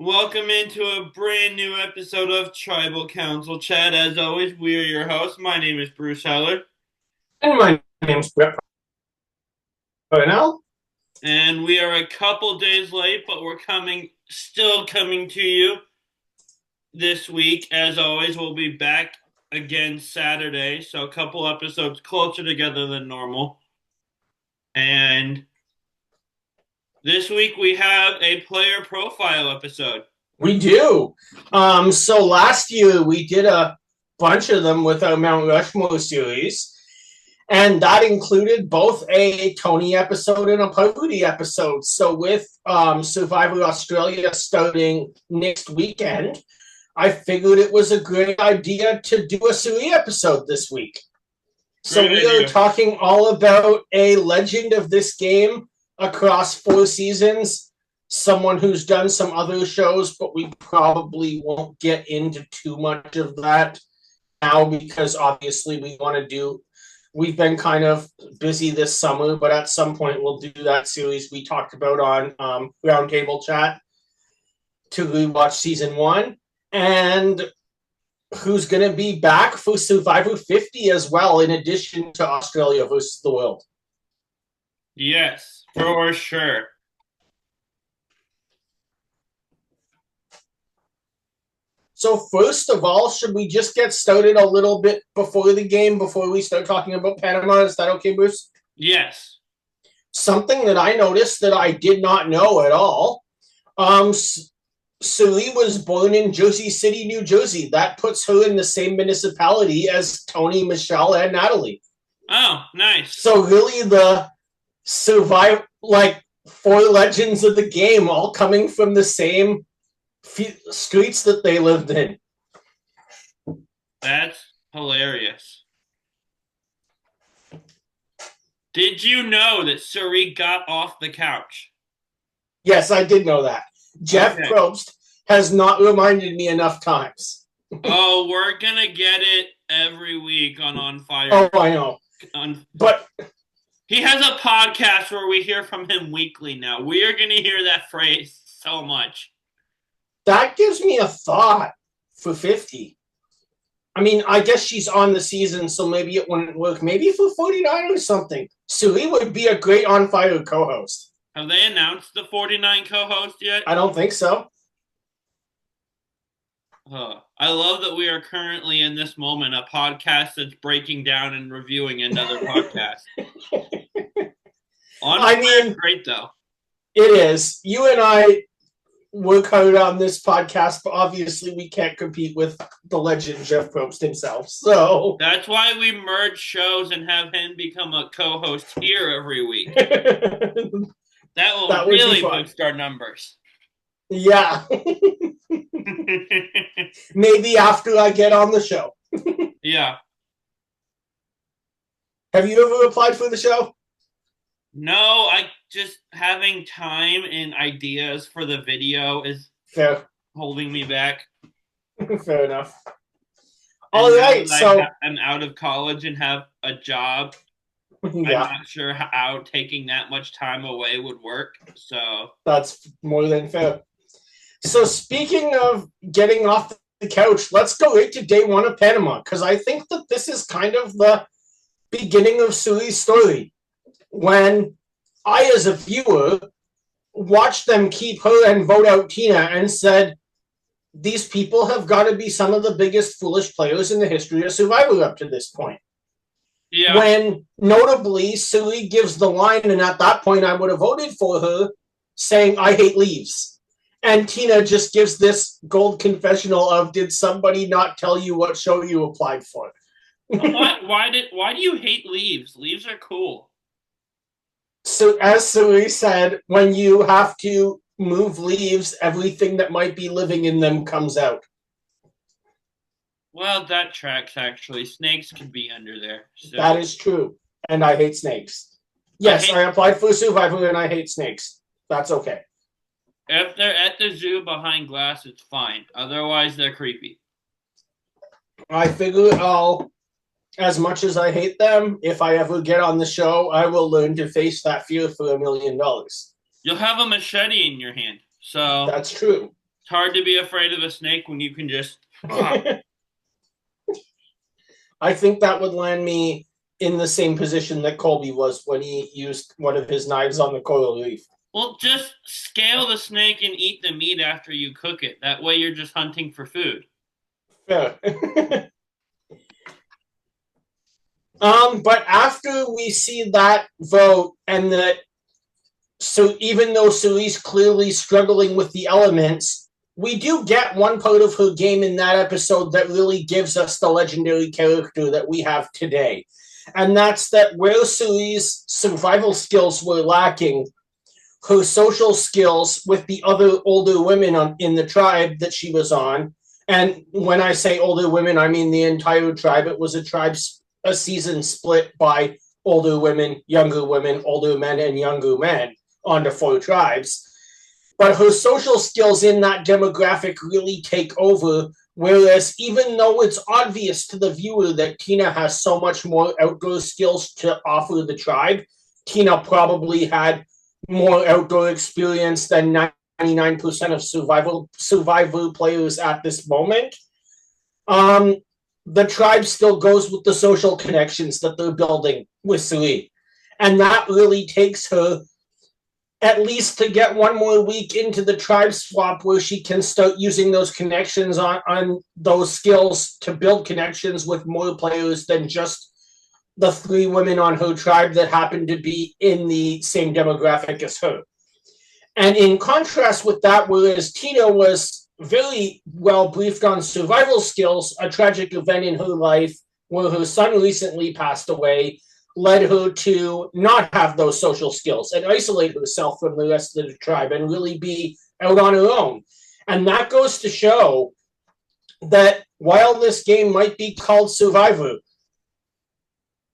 Welcome into a brand new episode of Tribal Council Chat. As always, we are your hosts. My name is Bruce Heller, And my name's Brett Parnell. and we are a couple days late, but we're still coming to you this week. As always, we'll be back again Saturday, so a couple episodes closer together than normal. And this week we have a player profile episode. We do. So last year we did a bunch of them with our Mount Rushmore series, and that included both a Tony episode and a Parvati episode. So with Survivor Australia starting next weekend, I figured it was a great idea to do a Cirie episode this week. So Great we idea. are talking all about a legend of this game across 4 seasons, someone who's done some other shows, but we probably won't get into too much of that now because obviously we've been kind of busy this summer, but at some point we'll do that series we talked about on Roundtable Chat to rewatch season 1. And who's going to be back for Survivor 50 as well, in addition to Australia versus the world. Yes, for sure. So first of all, should we just get started a little bit before the game, before we start talking about Panama? Is that okay, Bruce? Yes. Something that I noticed that I did not know at all. Cirie was born in Jersey City, New Jersey. That puts her in the same municipality as Tony, Michelle, and Natalie. Oh, nice. So really the four legends of the game all coming from the same streets that they lived in. That's hilarious. Did you know that Cirie got off the couch? Yes, I did know that. Jeff Probst has not reminded me enough times. Oh, we're going to get it every week on Fire. Oh, I know. But he has a podcast where we hear from him weekly now. We are going to hear that phrase so much. That gives me a thought for 50. I mean, I guess she's on the season, so maybe it wouldn't work. Maybe for 49 or something. Cirie would be a great On Fire co-host. Have they announced the 49 co-host yet? I don't think so. I love that we are currently in this moment a podcast that's breaking down and reviewing another podcast. Great though. It is. You and I work hard on this podcast, but obviously we can't compete with the legend Jeff Probst himself. So that's why we merge shows and have him become a co-host here every week. That will really boost our numbers. Yeah. Maybe after I get on the show. Yeah. Have you ever applied for the show? No, just having time and ideas for the video is holding me back. Fair enough. All right, so I'm out of college and have a job. Yeah. I'm not sure how taking that much time away would work. So that's more than fair. So speaking of getting off the couch, let's go right to day 1 of Panama, because I think that this is kind of the beginning of Cirie's story. When I, as a viewer, watched them keep her and vote out Tina and said, these people have got to be some of the biggest foolish players in the history of Survivor up to this point. Yeah. When, notably, Cirie gives the line, and at that point I would have voted for her, saying, I hate leaves. And Tina just gives this gold confessional of, did somebody not tell you what show you applied for? Why do you hate leaves? Leaves are cool. So, as Cirie said, when you have to move leaves, everything that might be living in them comes out. Well, that tracks, actually. Snakes can be under there. So. That is true. And I hate snakes. Yes, I applied for Survivor and I hate snakes. That's okay. If they're at the zoo behind glass, it's fine. Otherwise, they're creepy. I figure as much as I hate them, if I ever get on the show, I will learn to face that fear for $1 million. You'll have a machete in your hand. So that's true. hard to be afraid of a snake when you can just. Ugh. I think that would land me in the same position that Colby was when he used one of his knives on the coral reef. Well, just scale the snake and eat the meat after you cook it. That way you're just hunting for food. Yeah. But after we see that vote and that, so even though Cirie's clearly struggling with the elements, we do get one part of her game in that episode that really gives us the legendary character that we have today. And that's that where Cirie's survival skills were lacking, her social skills with the other older women in the tribe that she was on. And when I say older women, I mean the entire tribe. It was a season split by older women, older men, and younger men onto 4 tribes. But her social skills in that demographic really take over. Whereas even though it's obvious to the viewer that Tina has so much more outdoor skills to offer the tribe, Tina probably had more outdoor experience than 99% of survivor players at this moment. The tribe still goes with the social connections that they're building with Cirie. And that really takes her at least to get one more week into the tribe swap where she can start using those connections on those skills to build connections with more players than just the 3 women on her tribe that happen to be in the same demographic as her. And in contrast with that, whereas Tina was very well briefed on survival skills, a tragic event in her life where her son recently passed away led her to not have those social skills and isolate herself from the rest of the tribe and really be out on her own. And that goes to show that while this game might be called Survivor,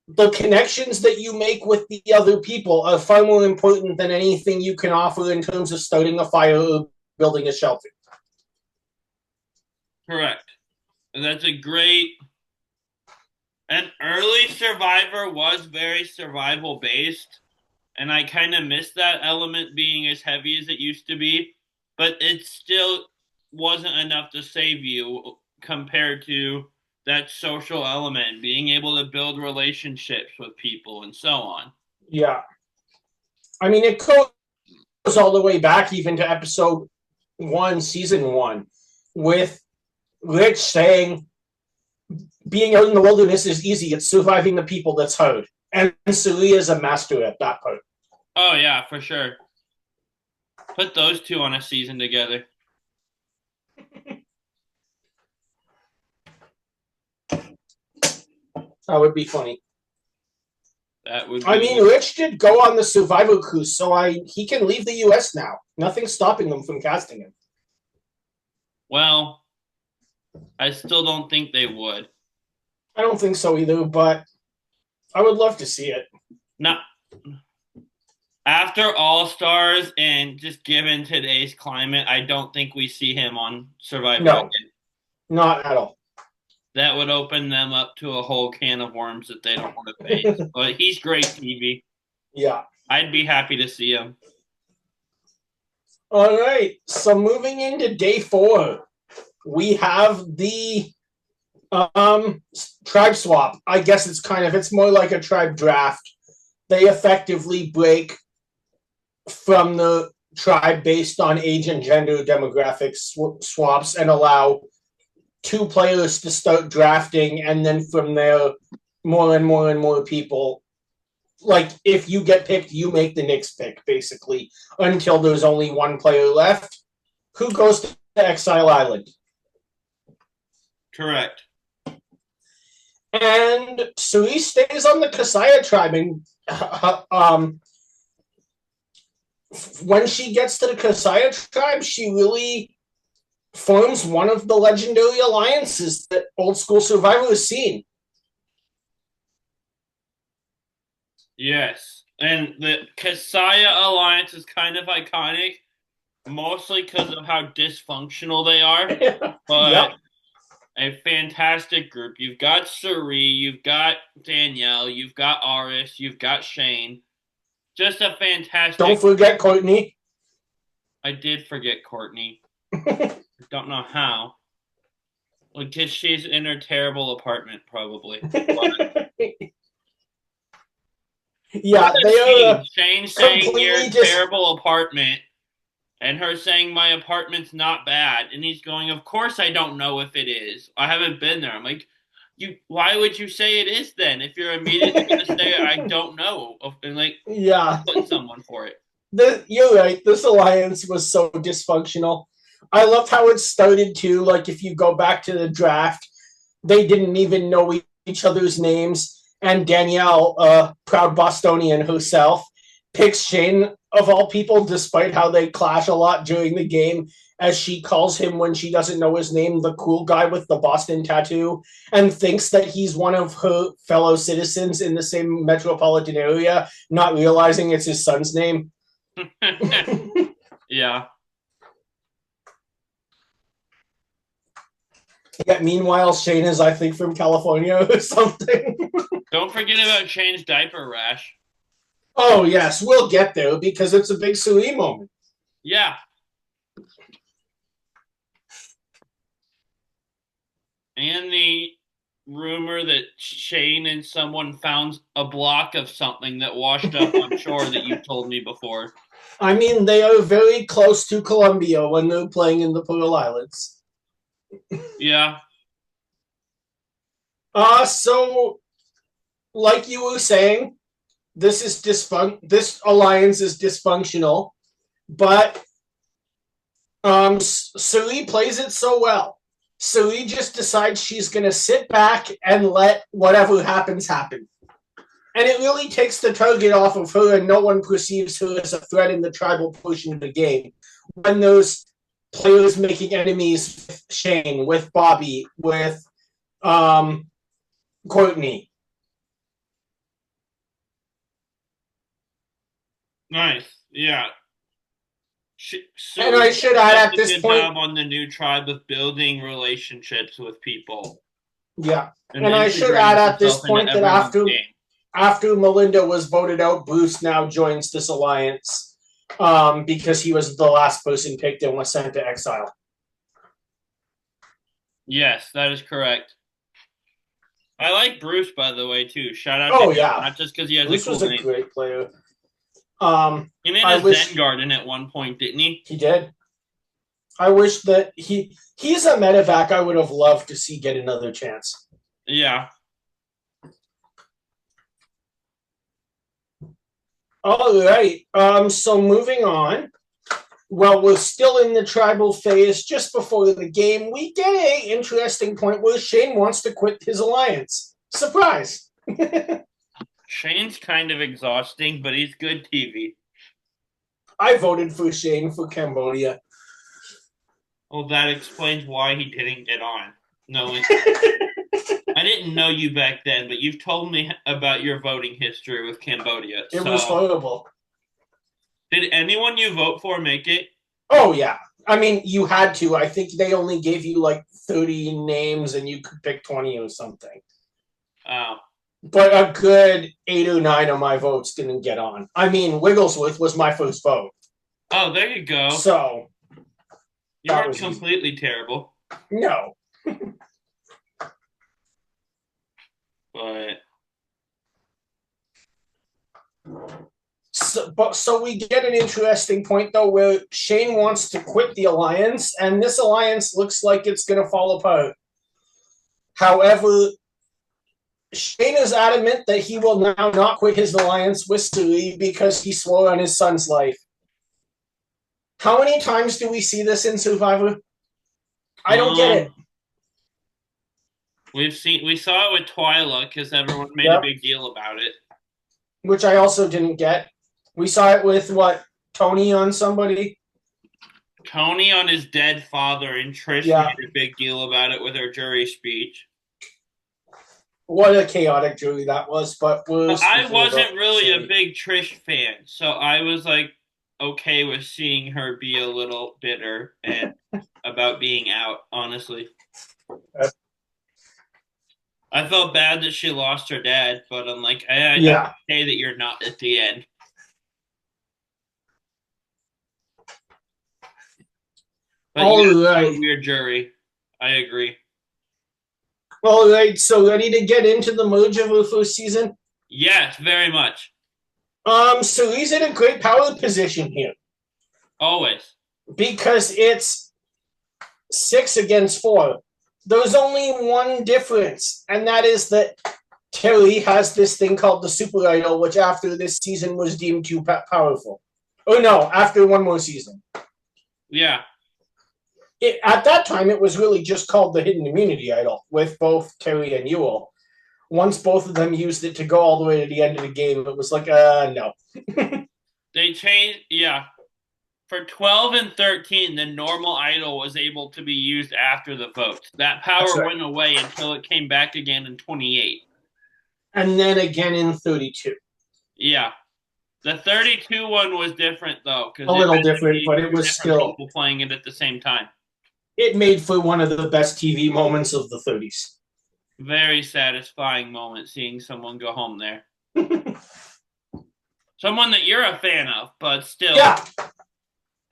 the connections that you make with the other people are far more important than anything you can offer in terms of starting a fire or building a shelter. Correct. And that's a great. An early Survivor was very survival based, and I kind of miss that element being as heavy as it used to be, but it still wasn't enough to save you compared to that social element, being able to build relationships with people and so on. Yeah. I mean, it goes all the way back even to episode 1, season 1, with Rich saying, being out in the wilderness is easy. It's surviving the people that's hard. And Cirie is a master at that part. Oh, yeah, for sure. Put those 2 on a season together. That would be funny. That would be... I mean, Rich did go on the Survivor cruise, so he can leave the U.S. now. Nothing's stopping them from casting him. Well, I still don't think they would. I don't think so either, but I would love to see it. No. After All Stars and just given today's climate, I don't think we see him on Survivor No, again. Not at all. That would open them up to a whole can of worms that they don't want to face. But he's great TV. Yeah. I'd be happy to see him. All right. So moving into day 4, we have the tribe swap. I guess it's more like a tribe draft. They effectively break from the tribe based on age and gender demographic swaps and allow 2 players to start drafting, and then from there, more and more and more people. Like, if you get picked, you make the next pick, basically, until there's only 1 player left. Who goes to Exile Island? Correct. And Cirie stays on the Kasaya tribe, and when she gets to the Kasaya tribe, she really forms one of the legendary alliances that old school Survivor has seen. Yes. And the Kasaya alliance is kind of iconic, mostly because of how dysfunctional they are. But yep. A fantastic group. You've got Cirie, you've got Danielle, you've got Aris, you've got Shane. Just a fantastic... Don't forget Courtney. I did forget Courtney. Don't know how. Because she's in her terrible apartment, probably. But what Yeah, a they are scene. Shane saying your completely just terrible apartment and her saying my apartment's not bad. And he's going, of course I don't know if it is. I haven't been there. I'm like, why would you say it is then if you're immediately going to say I don't know and like yeah. put someone for it? You're right. This alliance was so dysfunctional. I loved how it started too. Like if you go back to the draft, they didn't even know each other's names. And Danielle, proud Bostonian herself, picks Shane of all people, despite how they clash a lot during the game, as she calls him when she doesn't know his name, the cool guy with the Boston tattoo, and thinks that he's one of her fellow citizens in the same metropolitan area, not realizing it's his son's name. Yeah. Yeah, meanwhile, Shane is, I think, from California or something. Don't forget about Shane's diaper rash. Oh, yes, we'll get there because it's a big Cirie moment. Yeah. And the rumor that Shane and someone found a block of something that washed up on shore that you told me before. I mean, they are very close to Colombia when they're playing in the Pearl Islands. Yeah. So, like you were saying, this alliance is dysfunctional, but Cirie plays it so well. Cirie just decides she's going to sit back and let whatever happens happen. And it really takes the target off of her, and no one perceives her as a threat in the tribal portion of the game. When those players making enemies with Shane, with Bobby, with Courtney. Nice. Yeah. And I should add does at a this good point, job on the new tribe of building relationships with people yeah. and And I should add integrating at this herself into point that everyone's game. after Melinda was voted out, Bruce now joins this alliance because he was the last person picked and was sent to exile. Yes, that is correct. I like Bruce, by the way, too. Shout out to Oh him, yeah, not just because he has a Bruce cool was a name. great player. He made I a wish Zen garden at one point, didn't he? he did. I wish that he's a medevac I would have loved to see get another chance. Yeah. All right. So moving on. Well, we're still in the tribal phase. Just before the game, we get a interesting point where Shane wants to quit his alliance. Surprise! Shane's kind of exhausting, but he's good TV. I voted for Shane for Cambodia. Well, that explains why he didn't get on. No, I didn't know you back then, but you've told me about your voting history with Cambodia. It was horrible. Did anyone you vote for make it? Oh yeah. I mean, you had to. I think they only gave you like 30 names and you could pick 20 or something. Oh. But a good 8 or 9 of my votes didn't get on. I mean, Wigglesworth was my first vote. Oh, there you go. So you weren't completely terrible. No. But so we get an interesting point though where Shane wants to quit the alliance and this alliance looks like it's going to fall apart. However, Shane is adamant that he will now not quit his alliance with Cirie because he swore on his son's life. How many times do we see this in Survivor? I don't get it. We saw it with Twyla because everyone made a big deal about it. Which I also didn't get. We saw it with Tony on somebody? Tony on his dead father, and Trish made a big deal about it with her jury speech. What a chaotic jury that was, but I wasn't really a big Trish fan, so I was like okay with seeing her be a little bitter and about being out, honestly. I felt bad that she lost her dad, but I'm like, I'm okay that you're not at the end. But All yeah, right. a weird jury. I agree. All right. So ready to get into the merge of the first season? Yes, very much. So he's in a great power position here Always. because it's 6 against 4. There's only one difference, and that is that Terry has this thing called the Super Idol, which after this season was deemed too powerful. Oh no, after one more season. Yeah. At that time, it was really just called the Hidden Immunity Idol with both Terry and Ewell. Once both of them used it to go all the way to the end of the game, it was like, no. They changed, yeah. For 12 and 13, the normal idol was able to be used after the vote. That power went away until it came back again in 28. And then again in 32. Yeah. The 32 one was different, though. A little different, but it was still... people playing it at the same time. It made for one of the best TV moments of the 30s. Very satisfying moment seeing someone go home there. Someone that you're a fan of, but still. Yeah.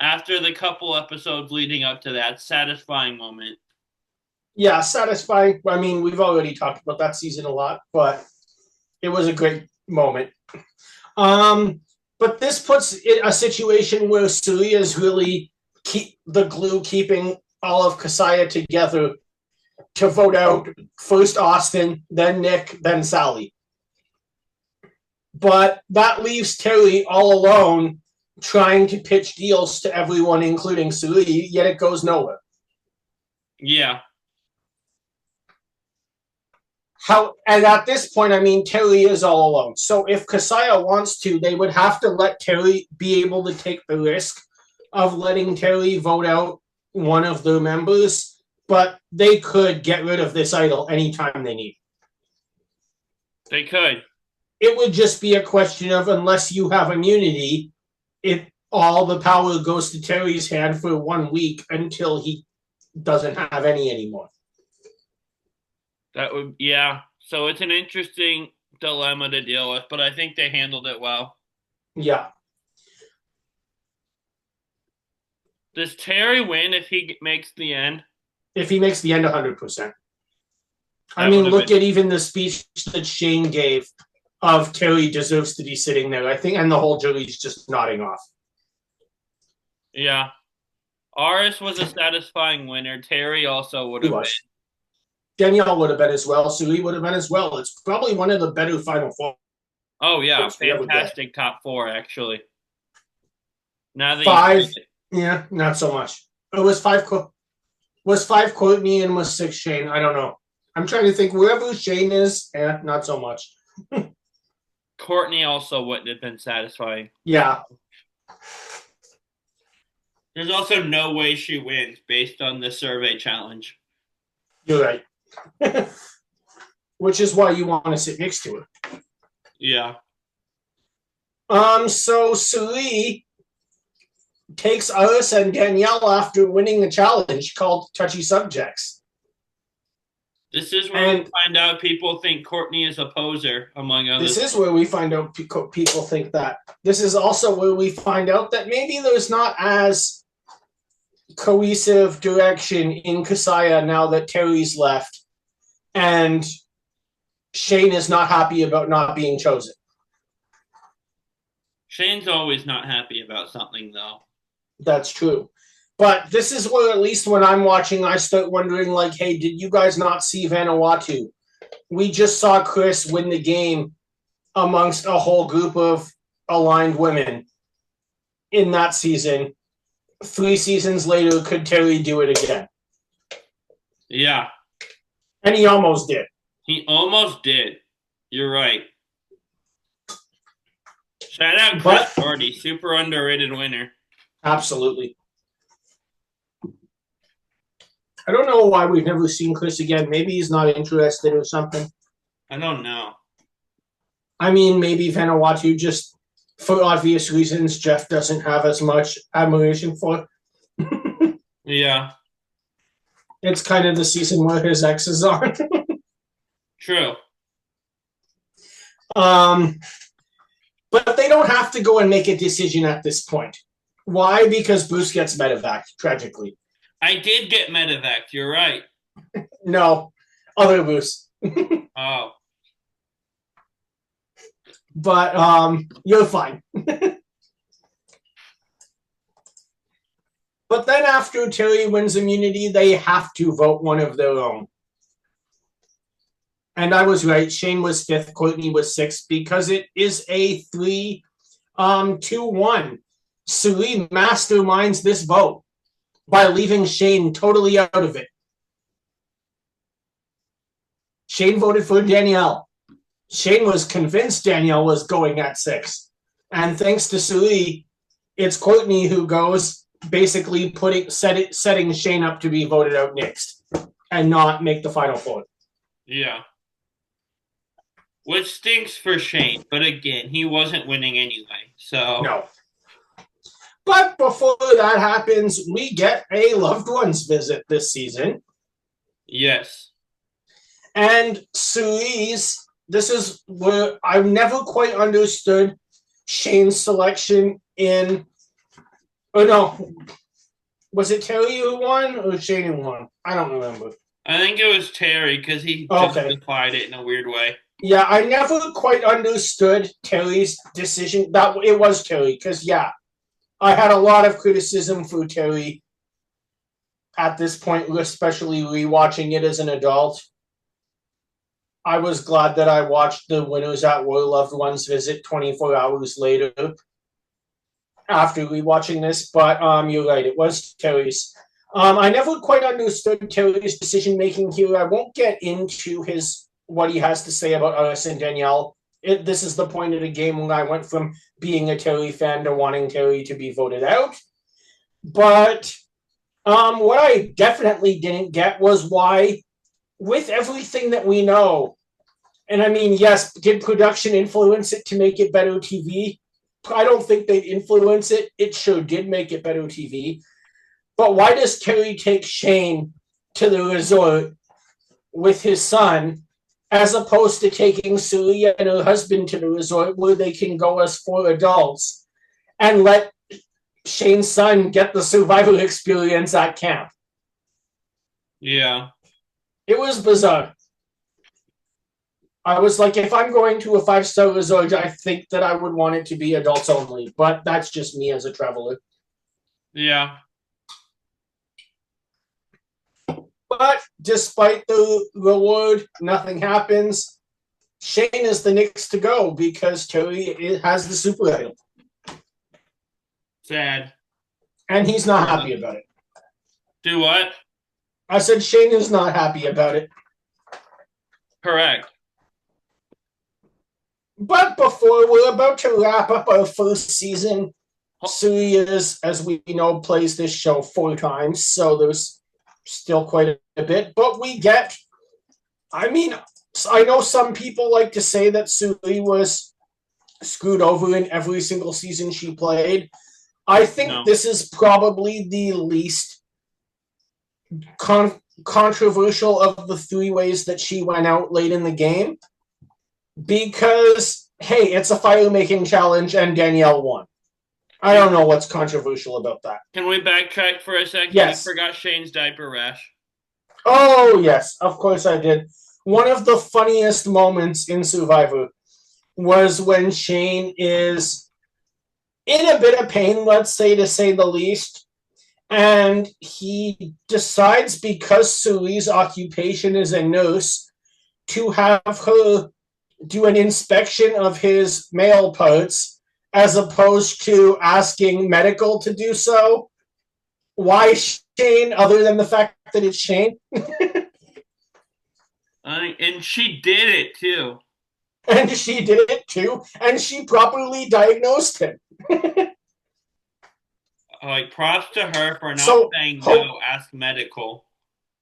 After the couple episodes leading up to that, satisfying moment. Yeah, satisfying. I mean, we've already talked about that season a lot, but it was a great moment. But this puts it a situation where Cirie is really the glue keeping all of Kasaya together to vote out first Austin, then Nick, then Sally. But that leaves Terry all alone trying to pitch deals to everyone, including Cirie, yet it goes nowhere. Yeah. And at this point, I mean, Terry is all alone. So if Kasaya wants to, they would have to let Terry be able to take the risk of letting Terry vote out one of their members, but they could get rid of this idol anytime they need. They could. It would just be a question of, unless you have immunity, all the power goes to Terry's hand for 1 week until he doesn't have any anymore. That would, yeah. So it's an interesting dilemma to deal with, but I think they handled it well. Yeah. Does Terry win if he makes the end? If he makes the end, 100%. I mean, look at even the speech that Shane gave of Terry deserves to be sitting there, I think, and the whole jury's just nodding off. Yeah. Aris was a satisfying winner. Terry also would have been. Danielle would have been as well. Cirie would have been as well. It's probably one of the better Final Four. Oh, yeah. Fantastic top 4, actually. Now that 5, yeah, not so much. It was 5 Courtney and was 6 Shane. I don't know. I'm trying to think. Wherever Shane is, not so much. Courtney also wouldn't have been satisfying. Yeah. There's also no way she wins based on the survey challenge. You're right. Which is why you want to sit next to her. Yeah. So Cirie takes Iris and Danielle after winning the challenge called Touchy Subjects. This is where we find out people think Courtney is a poser, among others. This is where we find out people think that. This is also where we find out that maybe there's not as cohesive direction in Kasaya now that Terry's left. And Shane is not happy about not being chosen. Shane's always not happy about something, though. That's true. But this is where, at least when I'm watching, I start wondering, like, hey, did you guys not see Vanuatu? We just saw Chris win the game amongst a whole group of aligned women in that season. 3 seasons later, could Terry do it again? Yeah. And he almost did. He almost did. You're right. Shout out Chris Hardy, super underrated winner. Absolutely. I don't know why we've never seen Chris again. Maybe he's not interested or something. I don't know. I mean, maybe Vanuatu just, for obvious reasons, Jeff doesn't have as much admiration for. Yeah. It's kind of the season where his ex is on. True. But they don't have to go and make a decision at this point. Why? Because Bruce gets medevac, tragically. I did get medevac. You're right. No, other boost. Oh, But you're fine. But then after Terry wins immunity, they have to vote one of their own. And I was right. Shane was 5th, Courtney was 6th, because it is a 3-2-1. Cirie masterminds this vote by leaving Shane totally out of it. Shane voted for Danielle. Shane was convinced Danielle was going at 6. And thanks to Cirie, it's Courtney who goes, basically setting Shane up to be voted out next and not make the final 4. yeah. Which stinks for Shane, but again, he wasn't winning anyway, so. No. But before that happens, we get a loved ones visit this season. Yes. And Cirie's, this is where I've never quite understood Shane's selection in. Oh, no. Was it Terry who won or Shane who won? I don't remember. I think it was Terry because he justified it in a weird way. Yeah, I never quite understood Terry's decision. That it was Terry, because I had a lot of criticism for Terry at this point, especially rewatching it as an adult. I was glad that I watched the Winners at War Loved Ones visit 24 hours later after rewatching this, but you're right, it was Terry's. I never quite understood Terry's decision making here. I won't get into what he has to say about us and Danielle. This is the point of the game when I went from being a Terry fan to wanting Terry to be voted out. But what I definitely didn't get was why, with everything that we know, and I mean, yes, did production influence it to make it better TV? I don't think they'd influence it. It sure did make it better TV. But why does Terry take Shane to the resort with his son, as opposed to taking Cirie and her husband to the resort where they can go as 4 adults and let Shane's son get the survival experience at camp? Yeah. It was bizarre. I was like, if I'm going to a 5-star resort, I think that I would want it to be adults only. But that's just me as a traveler. Yeah. But despite the reward, nothing happens. Shane is the next to go because Terry has the super idol. Sad. And he's not happy about it. Do what? I said Shane is not happy about it. Correct. But before we're about to wrap up our first season, Cirie is, as we know, plays this show 4 times, so there's still quite a bit. But we get, I mean, I know some people like to say that Cirie was screwed over in every single season she played. I think this is probably the least controversial of the 3 ways that she went out late in the game. Because, hey, it's a fire-making challenge and Danielle won. I don't know what's controversial about that. Can we backtrack for a second? Yes. You forgot Shane's diaper rash. Oh, yes. Of course I did. One of the funniest moments in Survivor was when Shane is in a bit of pain, let's say, to say the least, and he decides, because Cirie's occupation is a nurse, to have her do an inspection of his male parts as opposed to asking medical to do so. Why Shane, other than the fact that it's Shane? And she did it, too. And she did it, too. And she properly diagnosed him. Props to her for not saying no, ask medical.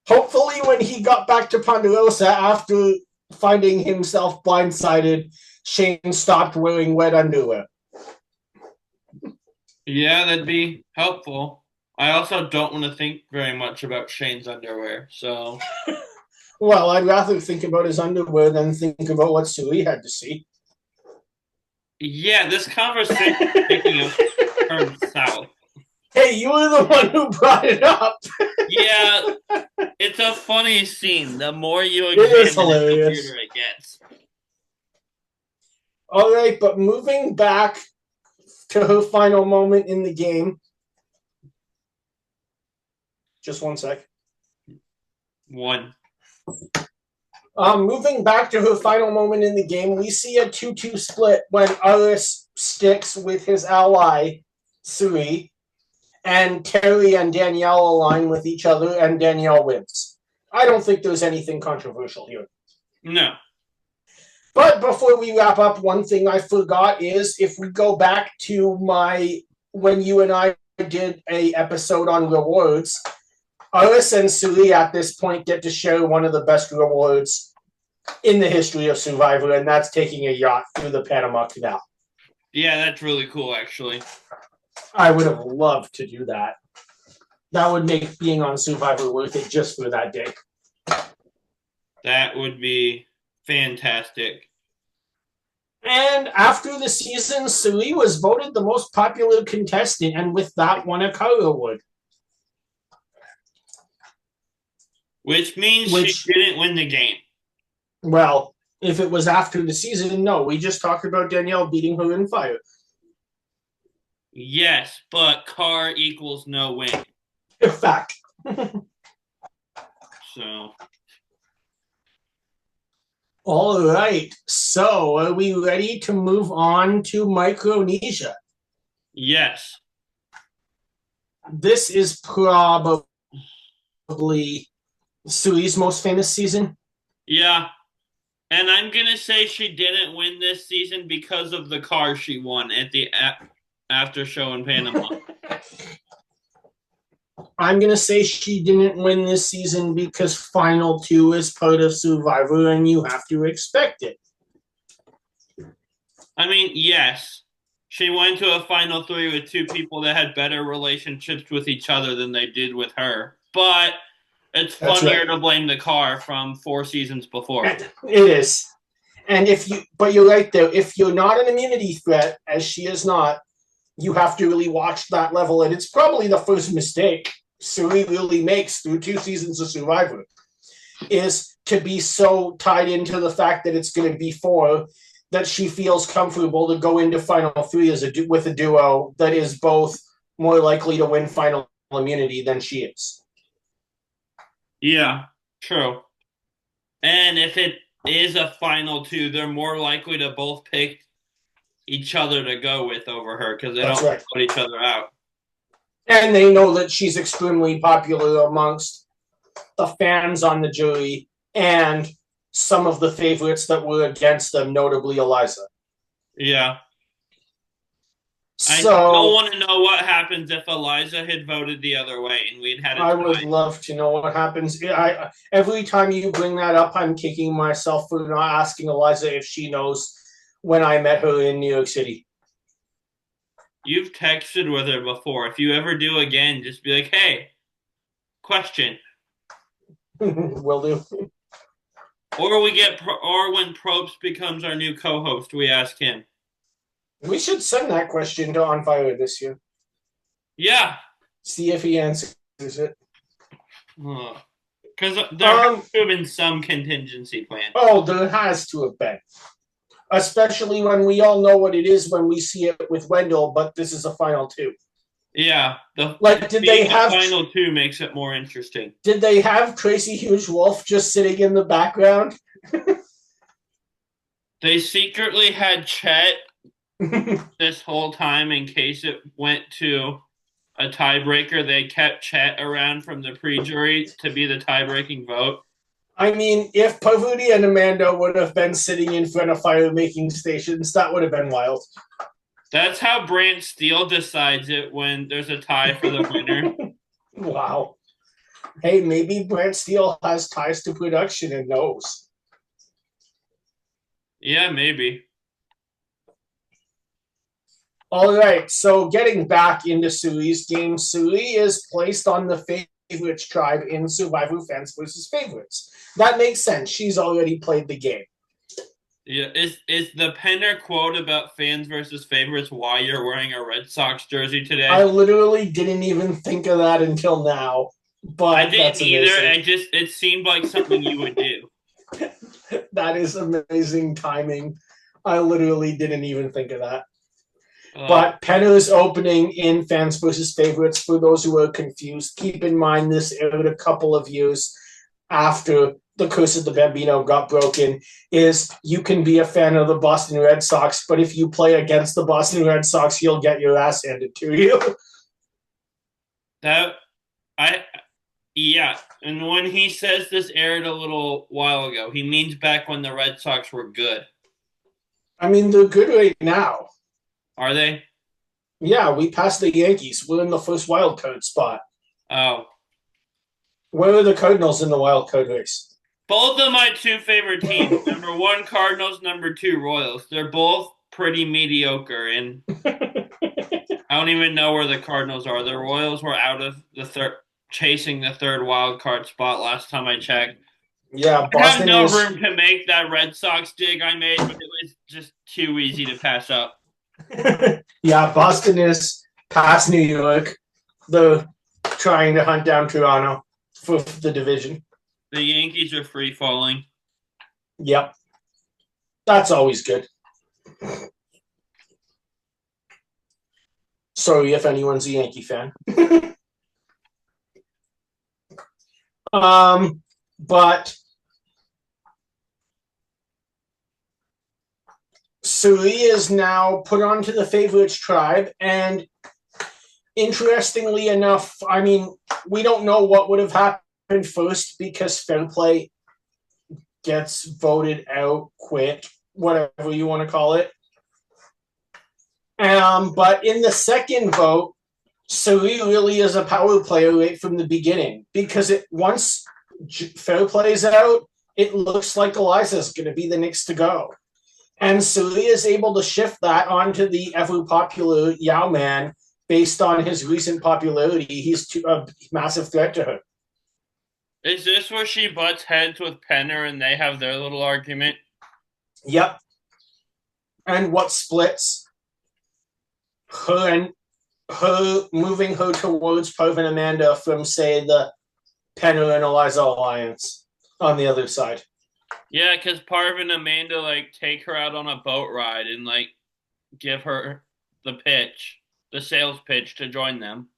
Hopefully when he got back to Ponderosa after finding himself blindsided, Shane stopped wearing wet underwear. Yeah, that'd be helpful. I also don't want to think very much about Shane's underwear, so... Well, I'd rather think about his underwear than think about what Cirie had to see. Yeah, this conversation is taking a turn south. Hey, you were the one who brought it up. Yeah, it's a funny scene. The more you It is examine it, the hilarious. weirder it gets. All right, but moving back to her final moment in the game. Just one sec. One. Moving back to her final moment in the game, we see a 2-2 split when Aris sticks with his ally, Cirie, and Terry and Danielle align with each other, and Danielle wins. I don't think there's anything controversial here. No. But before we wrap up, one thing I forgot is if we go back to when you and I did a episode on rewards, Aris and Cirie at this point get to share one of the best rewards in the history of Survivor, and that's taking a yacht through the Panama Canal. Yeah, that's really cool, actually. I would have loved to do that. That would make being on Survivor worth it just for that day. That would be fantastic. And after the season, Cirie was voted the most popular contestant, and with that won a car award. Which means she didn't win the game. Well, if it was after the season, no. We just talked about Danielle beating her in fire. Yes, but car equals no win. Fact. So. All right. So, are we ready to move on to Micronesia? Yes. This is probably Surie's most famous season. Yeah. And I'm going to say she didn't win this season because of the car she won at the after show in Panama. I'm going to say she didn't win this season because Final 2 is part of Survivor and you have to expect it. I mean, yes. She went to a Final 3 with two people that had better relationships with each other than they did with her. But it's funnier to blame the car from 4 seasons before. It is. And but you're right there. If you're not an immunity threat, as she is not, you have to really watch that level. And it's probably the first mistake Cirie really makes through 2 seasons of Survivor, is to be so tied into the fact that it's going to be 4 that she feels comfortable to go into Final 3 with a duo that is both more likely to win Final immunity than she is. Yeah, true. And if it is a Final 2, they're more likely to both pick each other to go with over her because they don't put each other out. And they know that she's extremely popular amongst the fans on the jury and some of the favorites that were against them, notably Eliza. Yeah. I don't want to know what happens if Eliza had voted the other way and we'd had a tie. I would love to know what happens. Every time you bring that up, I'm kicking myself for not asking Eliza if she knows when I met her in New York City. You've texted with her before. If you ever do again, just be like, hey, question. Will do. Or when Probst becomes our new co-host, we ask him. We should send that question to On Fire this year. Yeah. See if he answers it. Because there has to have been some contingency plan. Oh, there has to have been. Especially when we all know what it is when we see it with Wendell, but this is a Final 2. Yeah. Did they have Final 2 makes it more interesting. Did they have Tracy Huge Wolf just sitting in the background? They secretly had Chet this whole time in case it went to a tiebreaker. They kept Chet around from the pre-jury to be the tie-breaking vote. I mean, if Pavudi and Amanda would have been sitting in front of fire-making stations, that would have been wild. That's how Brant Steele decides it when there's a tie for the winner. Wow. Hey, maybe Brant Steele has ties to production and knows. Yeah, maybe. All right, so getting back into Surie's game, Cirie is placed on the favorites tribe in Survivor Fans versus Favorites. That makes sense. She's already played the game. Yeah, is the Penner quote about fans versus favorites why you're wearing a Red Sox jersey I today? literally didn't even think of that until now, I but didn't that's either. amazing. It seemed like something you would do. That is amazing timing. I literally didn't even think of that. Uh, But Penner's opening in Fans versus Favorites, for those who are confused, keep in mind this aired a couple of years after the Curse of the Bambino got broken, is you can be a fan of the Boston Red Sox, but if you play against the Boston Red Sox, you'll get your ass handed to you. that I Yeah, and when he says this aired a little while ago, he means back when the Red Sox were good. I mean, they're good right now. Are they? Yeah, we passed the Yankees. We're in the first wild card spot. Oh, Where are the Cardinals in the wild card race? both of my two favorite teams. Number one, Cardinals. Number two, Royals. They're both pretty mediocre, and I don't even know where the Cardinals are. The Royals were out of the third, chasing the third wild card spot last time I checked. Yeah, I have Boston no is. room to make that Red Sox dig I made, but it was just too easy to pass up. Yeah, Boston is past New York. They're trying to hunt down Toronto for the division. The Yankees are free falling. Yep, that's always good. Sorry if anyone's a Yankee fan. But Cirie is now put onto the favorites tribe, and interestingly enough, I mean, we don't know what would have happened first because fair play gets voted out quick, whatever you want to call it. But in the second vote, Cirie really is a power player right from the beginning because it once fair plays out, it looks like Eliza's going to be the next to go. And Cirie is able to shift that onto the ever popular Yao Man based on his recent popularity. He's a massive threat to her. Is this where she butts heads with Penner and they have their little argument? Yep. And what splits her and her moving her towards Parv and Amanda from, say, the Penner and Eliza alliance on the other side. Yeah, because Parv and Amanda like take her out on a boat ride and like give her the pitch, the sales pitch to join them.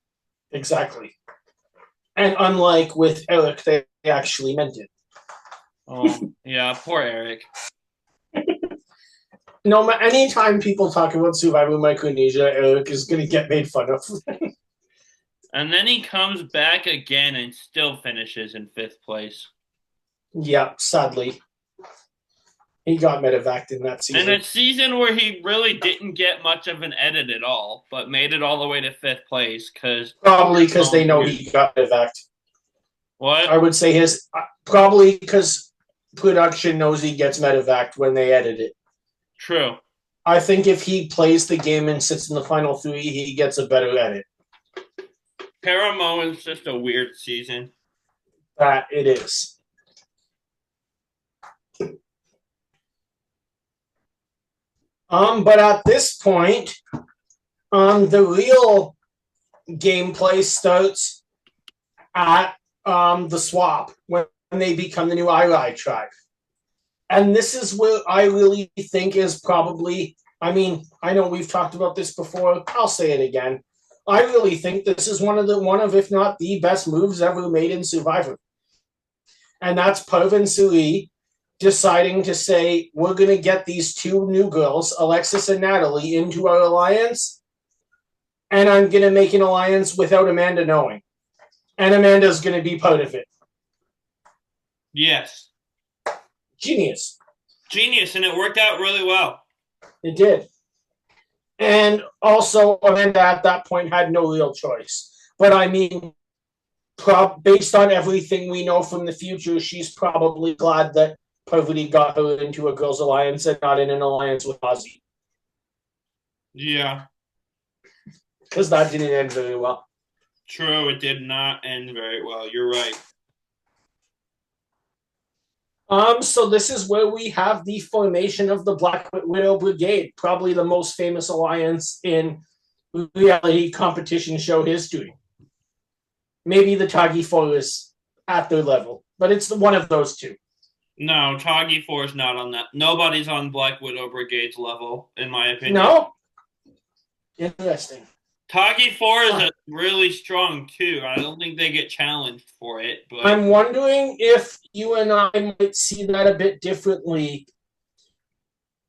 Exactly. And unlike with Erik, they actually meant it. Oh, yeah, poor Erik. No, anytime people talk about Survivor Micronesia, Erik is going to get made fun of. And then he comes back again and still finishes in fifth place. Yeah, sadly. He got medevaced in that In season. a season where he really didn't get much of an edit at all, but made it all the way to fifth place because Probably because they know he got medevaced. what? I would say his probably because production knows he gets medevaced when they edit it. True. I think if he plays the game and sits in the final three, he gets a better edit. Paramoan's just a weird season. That it is. But at this point, the real gameplay starts at the swap when they become the new Irai tribe. And this is where I really think is probably, I mean, I know we've talked about this before. I'll say it again. I really think this is one of, if not the best moves ever made in Survivor. And that's Parv and Cirie deciding to say, we're going to get these two new girls, Alexis and Natalie, into our alliance. And I'm going to make an alliance without Amanda knowing. And Amanda's going to be part of it. Yes. Genius. Genius, and it worked out really well. It did. And also, Amanda at that point had no real choice. But I mean, based on everything we know from the future, she's probably glad that Parvati got her into a girls' alliance and not in an alliance with Ozzy. Yeah. Because that didn't end very well. True, it did not end very well. You're right. So this is where we have the formation of the Black Widow Brigade, probably the most famous alliance in reality competition show history. Maybe the Tagi 4 is at their level, but it's one of those two. No, Tagi 4 is not on that. Nobody's on Black Widow Brigade's level, in my opinion. No? Interesting. Tagi 4 is a really strong too. I don't think they get challenged for it, but I'm wondering if you and I might see that a bit differently.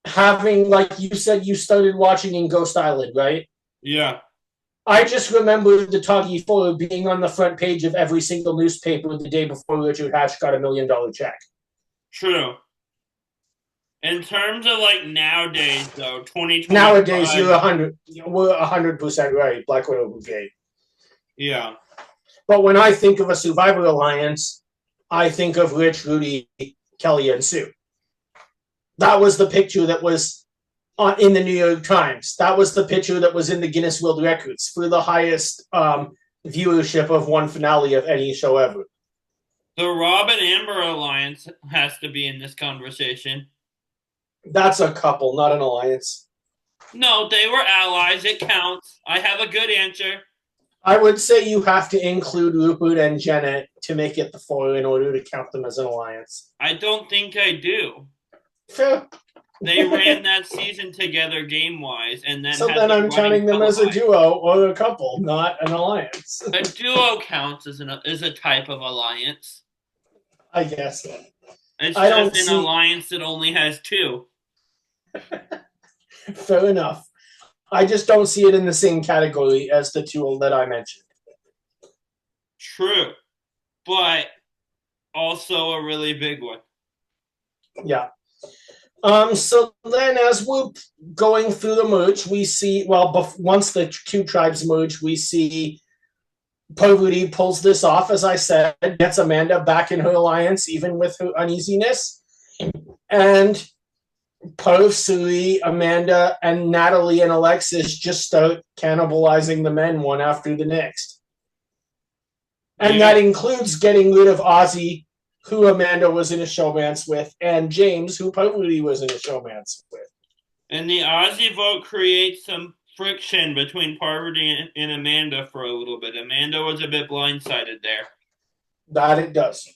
Having, like you said, you started watching in Ghost Island, right? yeah, I just remember the Tagi 4 being on the front page of every single newspaper the day before Richard Hatch got $1 million check. true. In terms of like nowadays, though, 2025. Nowadays, we're 100% right, Black Widow Brigade. Yeah. But when I think of a Survivor Alliance, I think of Rich, Rudy, Kelly, and Sue. That was the picture that was in the New York Times. That was the picture that was in the Guinness World Records for the highest viewership of one finale of any show ever. The Rob and Amber alliance has to be in this conversation. That's a couple, not an alliance. No, they were allies. It counts. I have a good answer. I would say you have to include Rupert and Jenna to make it the 4 in order to count them as an alliance. I don't think I do. Fair. They ran that season together game-wise, and then so then I'm counting them as a duo or a couple, not an alliance. A duo counts as a type of alliance. I guess. It's just an alliance that only has 2. Fair enough. I just don't see it in the same category as the 2 that I mentioned. True, but also a really big one. Yeah. So then as we're going through the merge, we see, once the 2 tribes merge, we see Parvati pulls this off, as I said, gets Amanda back in her alliance, even with her uneasiness. And Parv, Cirie, Amanda, and Natalie and Alexis just start cannibalizing the men one after the next. And that includes getting rid of Ozzy, who Amanda was in a showmance with, and James, who Parvati was in a showmance with. And the Ozzy vote creates some friction between Parvati and Amanda for a little bit. Amanda was a bit blindsided there. That it does.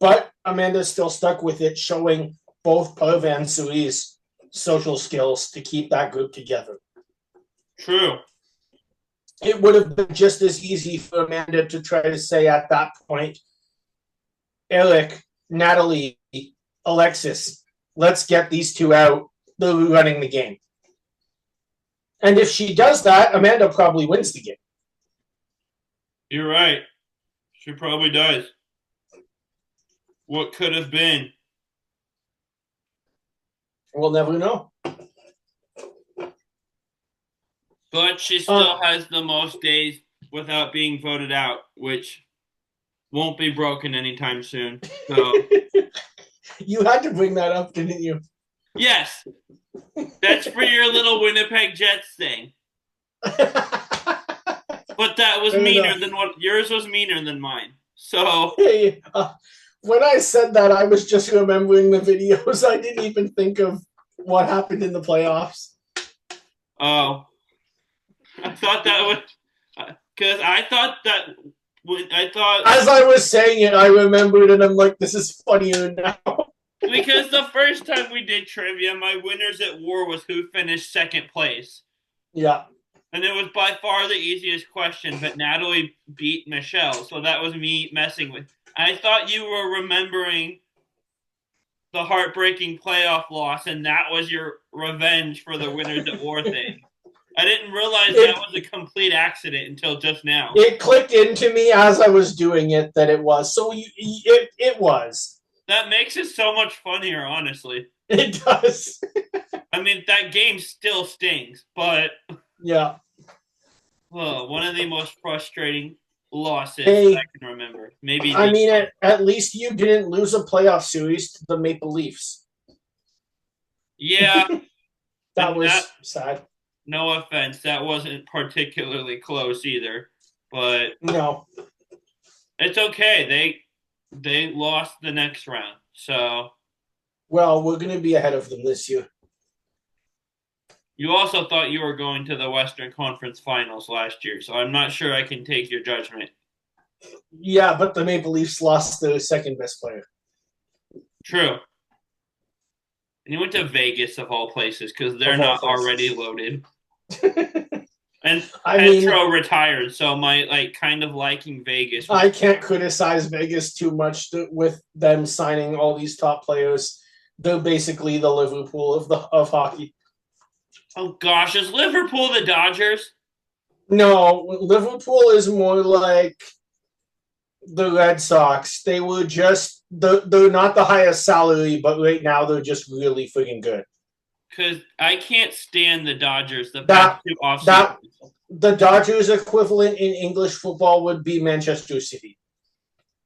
But Amanda's still stuck with it, showing both Parv and Cirie's social skills to keep that group together. True. It would have been just as easy for Amanda to try to say at that point, Erik, Natalie, Alexis, let's get these 2 out. They're running the game. And if she does that, Amanda probably wins the game. You're right. She probably does. What could have been? We'll never know. But she still has the most days without being voted out, which won't be broken anytime soon. So you had to bring that up, didn't you? Yes. That's for your little Winnipeg Jets thing. But that was meaner than what yours was meaner than mine. So hey, when I said that, I was just remembering the videos. I didn't even think of what happened in the playoffs. Oh, I thought that was because I thought as I was saying it, I remembered, and I'm like, this is funnier now. Because the first time we did trivia, my winners at war was who finished second place. Yeah. And it was by far the easiest question, but Natalie beat Michelle, so that was me messing with. I thought you were remembering the heartbreaking playoff loss, and that was your revenge for the winners at war thing. I didn't realize that was a complete accident until just now. It clicked into me as I was doing it that it was. So it was. That makes it so much funnier, honestly. It does. I mean, that game still stings, but yeah. One of the most frustrating losses I can remember. Maybe. I mean, at least you didn't lose a playoff series to the Maple Leafs. Yeah. that was sad. No offense, that wasn't particularly close either, but no, it's okay. They lost the next round. So Well, we're going to be ahead of them this year. you also thought you were going to the Western Conference Finals last year. So I'm not sure I can take your judgment. Yeah, but the Maple Leafs lost their second best player. True. And you went to Vegas of all places because they're Of all not places. already loaded. And I Petro mean, retired, so my kind of liking Vegas. I can't criticize Vegas too much with them signing all these top players. They're basically the Liverpool of hockey. Oh gosh, is Liverpool the Dodgers? No, Liverpool is more like the Red Sox. They were just they're not the highest salary, but right now they're just really freaking good. Because I can't stand the Dodgers the past That two off that seasons. the Dodgers equivalent in English football would be Manchester City.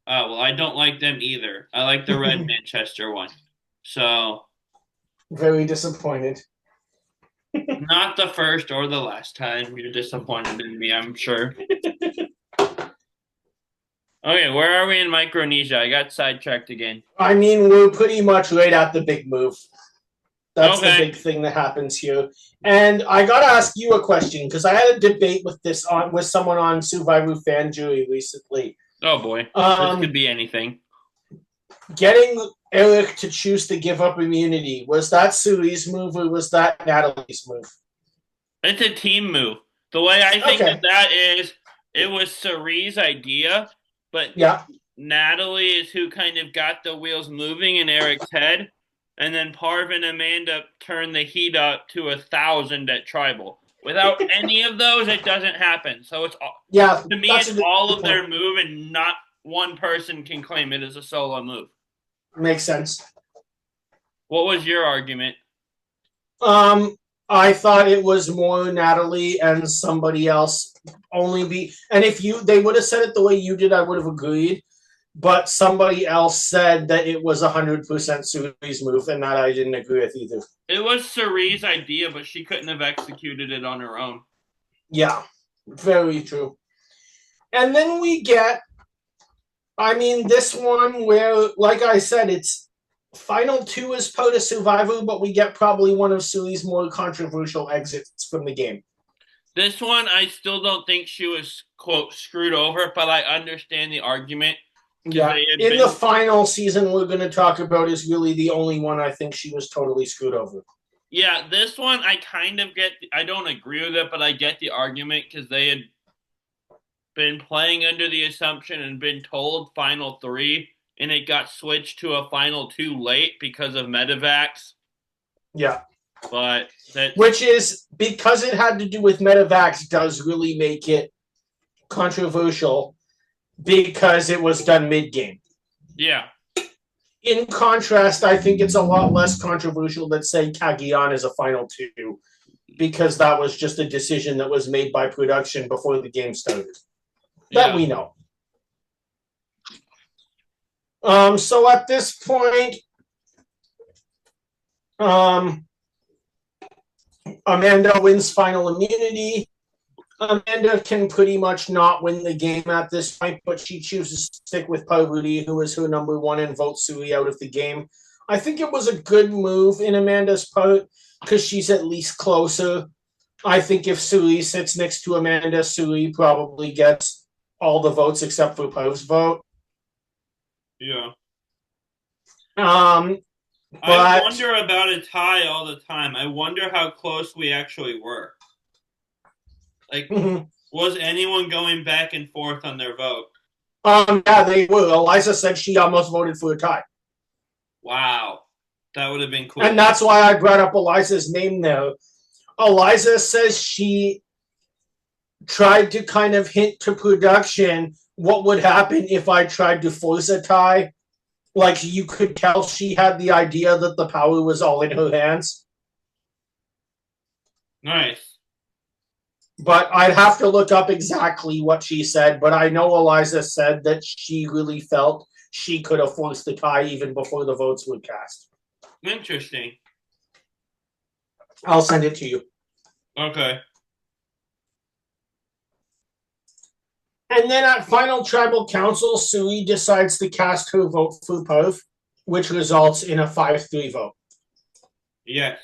Oh well, I don't like them either. I like the Red Manchester one. So Very disappointed. not the first or the last time you're disappointed in me, I'm sure. Okay, where are we in Micronesia? I got sidetracked again. I mean, we're pretty much right at the big move. That's the Okay. big thing that happens here. And I gotta ask you a question because I had a debate with someone on Survivor Fan Jury recently. Oh boy, this could be anything. Getting Erik to choose to give up immunity, was that Cirie's move or was that Natalie's move? It's a team move. The way I think Okay. of that is it was Cirie's idea, but Yeah. Natalie is who kind of got the wheels moving in Erik's head. And then Parv and Amanda turned the heat up to 1,000 at Tribal. Without any of those, it doesn't happen. So it's Yeah, to me, that's it's a all good of point. their move, and not one person can claim it as a solo move. Makes sense. What was your argument? Um, I thought it was more Natalie and somebody else and if they would have said it the way you did, I would have agreed. But somebody else said that it was 100% Cirie's move, and that I didn't agree with either. It was Cirie's idea, but she couldn't have executed it on her own. Yeah, very true. And then we get, I mean, this one where, like I said, it's final two is part of Survivor, but we get probably one of Cirie's more controversial exits from the game. This one, I still don't think she was, quote, screwed over, but I understand the argument. Yeah, in the final season we're going to talk about is really the only one I think she was totally screwed over. Yeah, this one I kind of get. I don't agree with it, but I get the argument because they had been playing under the assumption and been told final three, and it got switched to a final two late because of medevacs. Yeah. But which is because it had to do with medevacs does really make it controversial because it was done mid-game. Yeah. In contrast, I think it's a lot less controversial than say Cagayan is a final two because that was just a decision that was made by production before the game started. That we know. So at this point, Amanda wins final immunity. Amanda can pretty much not win the game at this point, but she chooses to stick with Parvati, who is her number one, and votes Cirie out of the game. I think it was a good move in Amanda's part because she's at least closer. I think if Cirie sits next to Amanda, Cirie probably gets all the votes except for Parv's vote. Yeah. But I wonder about a tie all the time. I wonder how close we actually were. Like, was anyone going back and forth on their vote? Yeah, they were. Eliza said she almost voted for a tie. Wow. That would have been cool. And that's why I brought up Eliza's name there. Eliza says she tried to kind of hint to production what would happen if I tried to force a tie. Like, you could tell she had the idea that the power was all in her hands. Nice. But I'd have to look up exactly what she said. But I know Eliza said that she really felt she could have forced the tie even before the votes were cast. Interesting. I'll send it to you. Okay. And then at final tribal council, Cirie decides to cast her vote for Perth, which results in a 5-3 vote. Yes.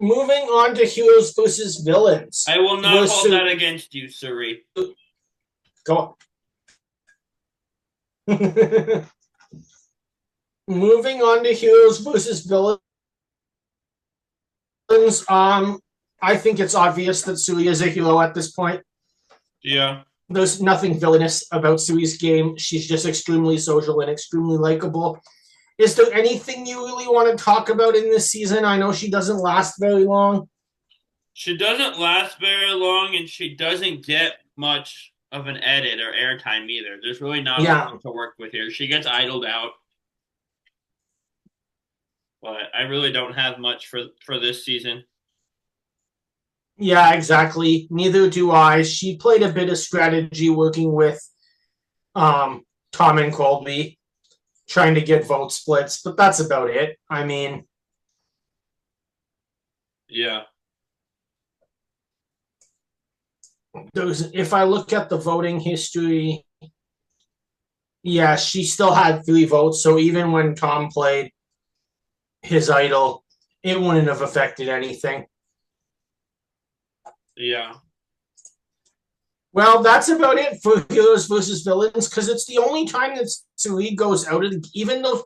Moving on to heroes versus villains. I will not hold that against you, Cirie. Go on. Moving on to heroes versus villains. I think it's obvious that Cirie is a hero at this point. Yeah. There's nothing villainous about Cirie's game. She's just extremely social and extremely likable. Is there anything you really want to talk about in this season? I know she doesn't last very long. She doesn't last very long, and she doesn't get much of an edit or airtime either. There's really not a lot to work with here. She gets idled out. But I really don't have much for this season. Yeah, exactly. Neither do I. She played a bit of strategy working with Tom and Colby, trying to get vote splits, but that's about it. I mean, yeah. If I look at the voting history, yeah, she still had 3 votes. So even when Tom played his idol, it wouldn't have affected anything. Yeah. Well, that's about it for heroes versus villains, because it's the only time that Cirie goes out. Even though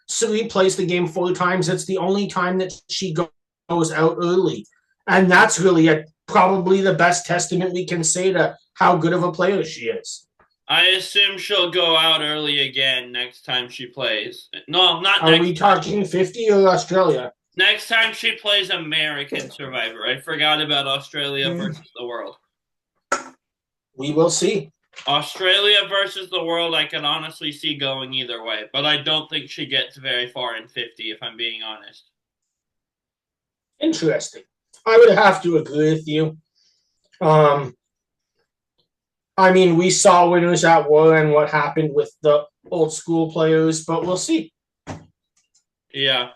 Cirie plays the game 4 times, it's the only time that she goes out early. And that's really probably the best testament we can say to how good of a player she is. I assume she'll go out early again next time she plays. No, not next time. Are we talking 50 or Australia? Next time she plays American Survivor. I forgot about Australia versus the world. We will see. Australia versus the world, I can honestly see going either way. But I don't think she gets very far in 50, if I'm being honest. Interesting. I would have to agree with you. I mean, we saw Winners at War and what happened with the old school players, but we'll see. Yeah.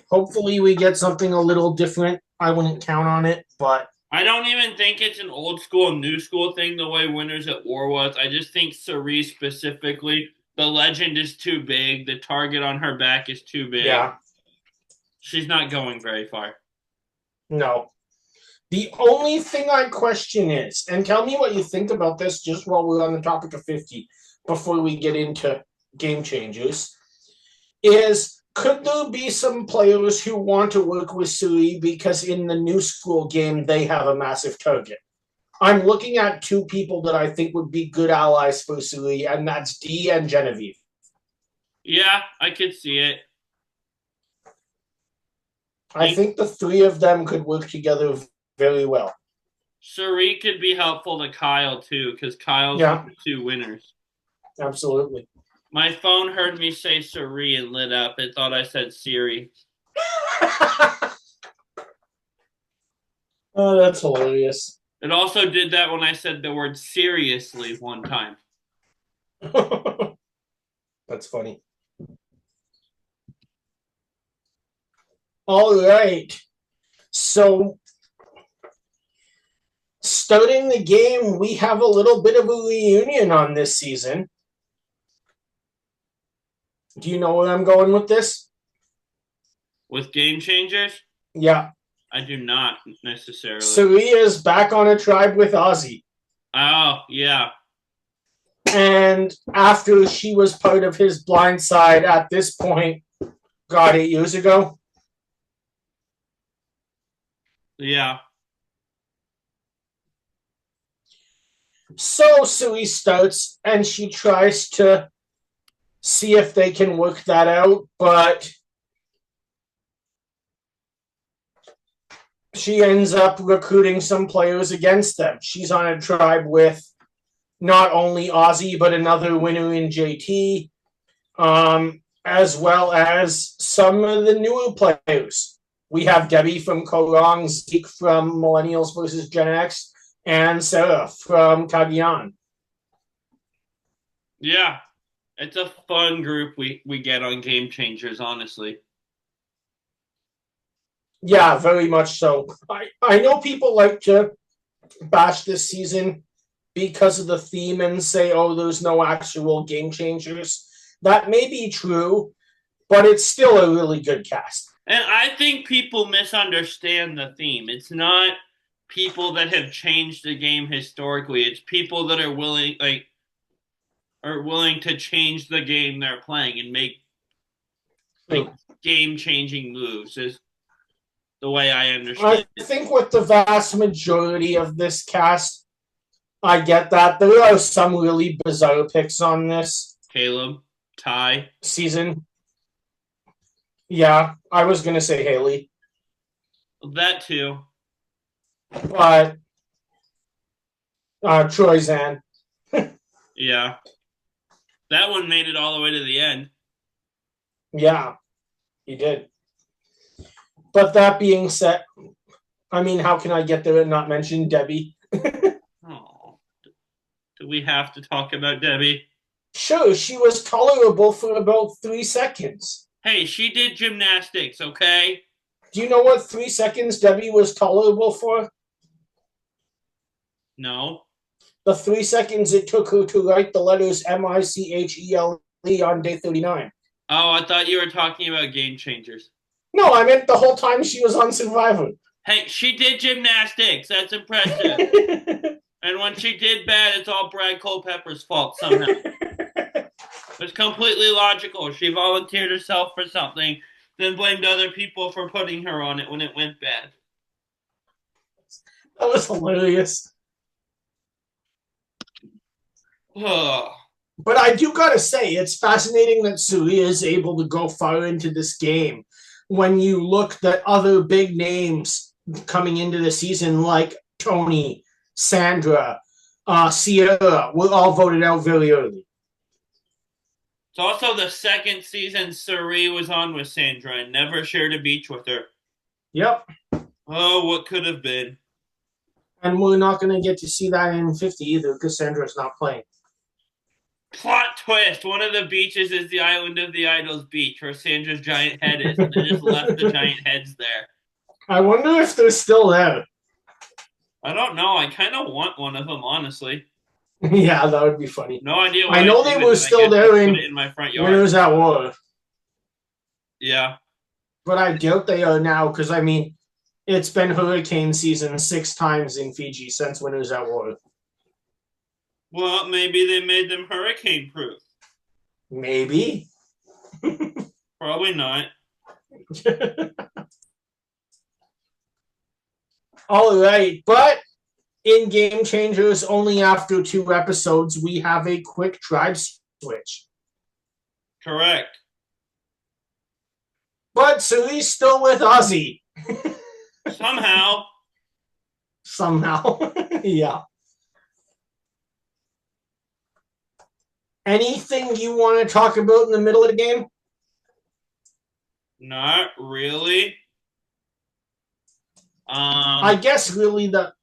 Hopefully we get something a little different. I wouldn't count on it, but I don't even think it's an old school, new school thing the way Winners at War was. I just think Cirie specifically, the legend is too big. The target on her back is too big. Yeah. She's not going very far. No. The only thing I question is, and tell me what you think about this just while we're on the topic of 50, before we get into game changers, is could there be some players who want to work with Cirie because in the new school game, they have a massive target? I'm looking at 2 people that I think would be good allies for Cirie, and that's Dee and Genevieve. Yeah, I could see it. I think the 3 of them could work together very well. Cirie could be helpful to Kyle, too, because Kyle's the 2 winners. Absolutely. My phone heard me say Cirie and lit up. It thought I said Cirie. Oh, that's hilarious. It also did that when I said the word seriously one time. That's funny. All right. So, starting the game, we have a little bit of a reunion on this season. Do you know where I'm going with this? With game changers? Yeah. I do not necessarily. Cirie is back on a tribe with Ozzy. Oh, yeah. And after she was part of his blindside at this point, God, 8 years ago? Yeah. So Cirie starts and she tries to see if they can work that out, but she ends up recruiting some players against them. She's on a tribe with not only Ozzy, but another winner in JT, as well as some of the newer players. We have Debbie from Korong, Zeke from Millennials versus Gen X, and Sarah from Cagayan. Yeah. It's a fun group we get on Game Changers, honestly. Yeah, very much so. I know people like to bash this season because of the theme and say, oh, there's no actual game changers. That may be true, but it's still a really good cast. And I think people misunderstand the theme. It's not people that have changed the game historically. It's people that are willing to change the game they're playing and make game changing moves is the way I understand I think with the vast majority of this cast, I get that. There are some really bizarre picks on this. Caleb, Ty season. Yeah, I was going to say Haley. That too. But Troy Zan. Yeah. That one made it all the way to the end. Yeah, he did. But that being said, I mean, how can I get there and not mention Debbie? Oh, do we have to talk about Debbie? Sure, she was tolerable for about 3 seconds. Hey, she did gymnastics, okay? Do you know what 3 seconds Debbie was tolerable for? No. The 3 seconds it took her to write the letters MICHELE on day 39. Oh, I thought you were talking about Game Changers. No, I meant the whole time she was on Survivor. Hey, she did gymnastics. That's impressive. And when she did bad, it's all Brad Culpepper's fault somehow. It's completely logical. She volunteered herself for something, then blamed other people for putting her on it when it went bad. That was hilarious. But I do gotta say, it's fascinating that Cirie is able to go far into this game when you look at other big names coming into the season like Tony, Sandra, Sierra were all voted out very early. It's also the second season Cirie was on with Sandra and never shared a beach with her. Yep. Oh, what could have been. And we're not going to get to see that in 50 either because Sandra's not playing. Plot twist. One of the beaches is the Island of the Idols beach where Sandra's giant head is. And they just left the giant heads there. I wonder if they're still there. I don't know. I kind of want one of them, honestly. Yeah, that would be funny. No idea why. I know they were still there in my front yard. Winners at War. Yeah. But I doubt they are now because, I mean, it's been hurricane season 6 times in Fiji since Winners at War. Well, maybe they made them hurricane proof. Maybe. Probably not. All right, but in Game Changers, only after 2 episodes, we have a quick tribe switch. Correct. But Cirie's still with Ozzy. Somehow. Somehow. Yeah. Anything you want to talk about in the middle of the game? Not really. I guess really the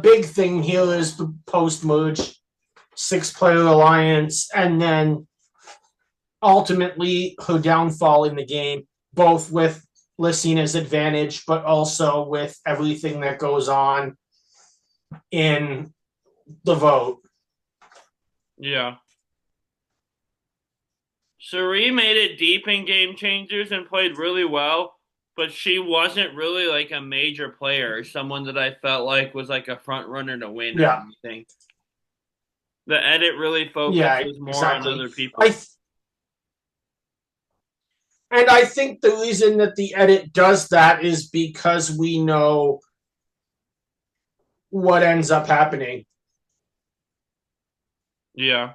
big thing here is the post-merge 6-player alliance and then ultimately her downfall in the game, both with Lysina's advantage, but also with everything that goes on in the vote. Yeah. Cirie made it deep in Game Changers and played really well, but she wasn't really like a major player, someone that I felt like was like a front runner to win or anything. The edit really focuses more on other people. And I think the reason that the edit does that is because we know what ends up happening. Yeah.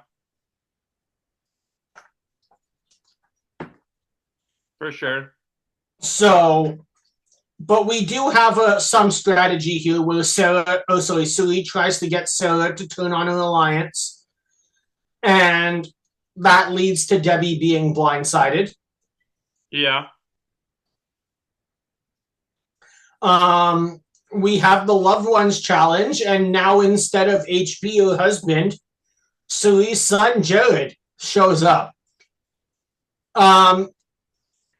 For sure. So, but we do have some strategy here where Cirie tries to get Sarah to turn on an alliance. And that leads to Debbie being blindsided. Yeah. We have the loved ones challenge, and now instead of HB, her husband, Cirie's son Jared shows up.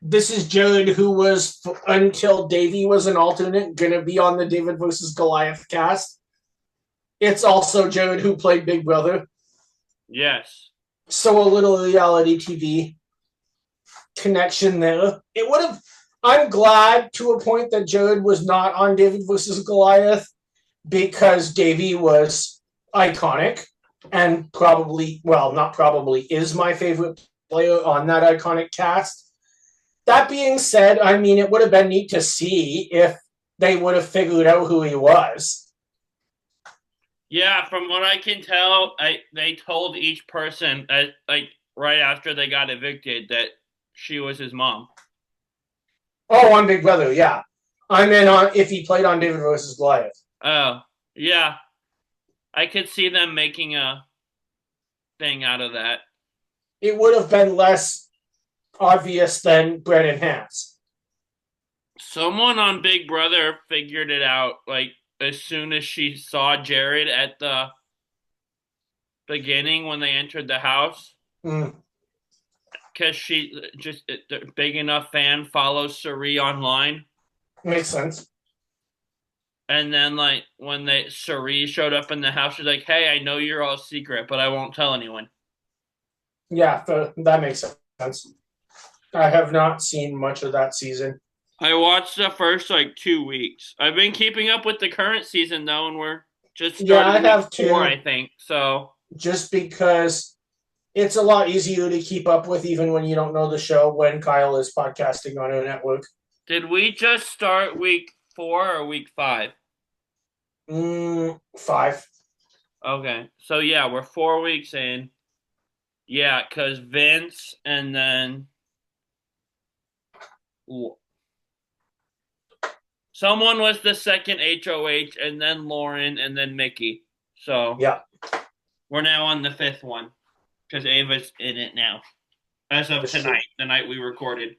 This is Jared, who was, until Davey was an alternate, going to be on the David versus Goliath cast. It's also Jared who played Big Brother. Yes. So a little reality TV connection there. It would have. I'm glad to a point that Jared was not on David versus Goliath because Davey was iconic and probably, well, not probably, is my favorite player on that iconic cast. That being said, I mean, it would have been neat to see if they would have figured out who he was. Yeah, from what I can tell, they told each person like right after they got evicted that she was his mom. Oh, on Big Brother, yeah. I meant on if he played on David versus Goliath. Oh, yeah. I could see them making a thing out of that. It would have been less obvious than Brennan has. Someone on Big Brother figured it out like as soon as she saw Jared at the beginning when they entered the house. Mm, Because she just a big enough fan follows Cirie online. makes sense. And then like when they Cirie showed up in the house, she's like, "Hey, I know you're all secret, but I won't tell anyone." Yeah, that makes sense. I have not seen much of that season. I watched the first like 2 weeks. I've been keeping up with the current season though, and we're just Yeah, I starting week have four, too, I think. So just because it's a lot easier to keep up with even when you don't know the show when Kyle is podcasting on a network. did we just start week 4 or week 5? 5. Okay, so yeah, we're 4 weeks in. Yeah, because Vince and then someone was the second HOH, and then Lauren, and then Mickey. So Yeah. we're now on the 5th one because Ava's in it now, as of tonight, the night we recorded.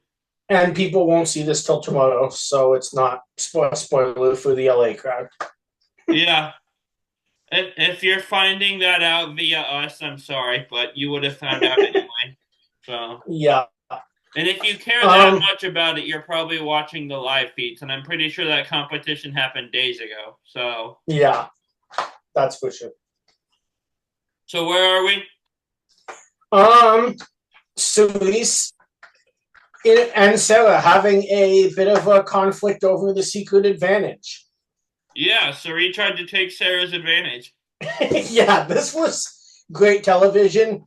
And people won't see this till tomorrow, so it's not spoiler for the LA crowd. Yeah. If you're finding that out via us, I'm sorry, but you would have found out anyway. So Yeah. and if you care that much about it, you're probably watching the live feeds, and I'm pretty sure that competition happened days ago. So yeah, that's for sure. So where are we? Cerise and Sarah having a bit of a conflict over the secret advantage. Yeah, Cirie tried to take Sarah's advantage. Yeah, this was great television.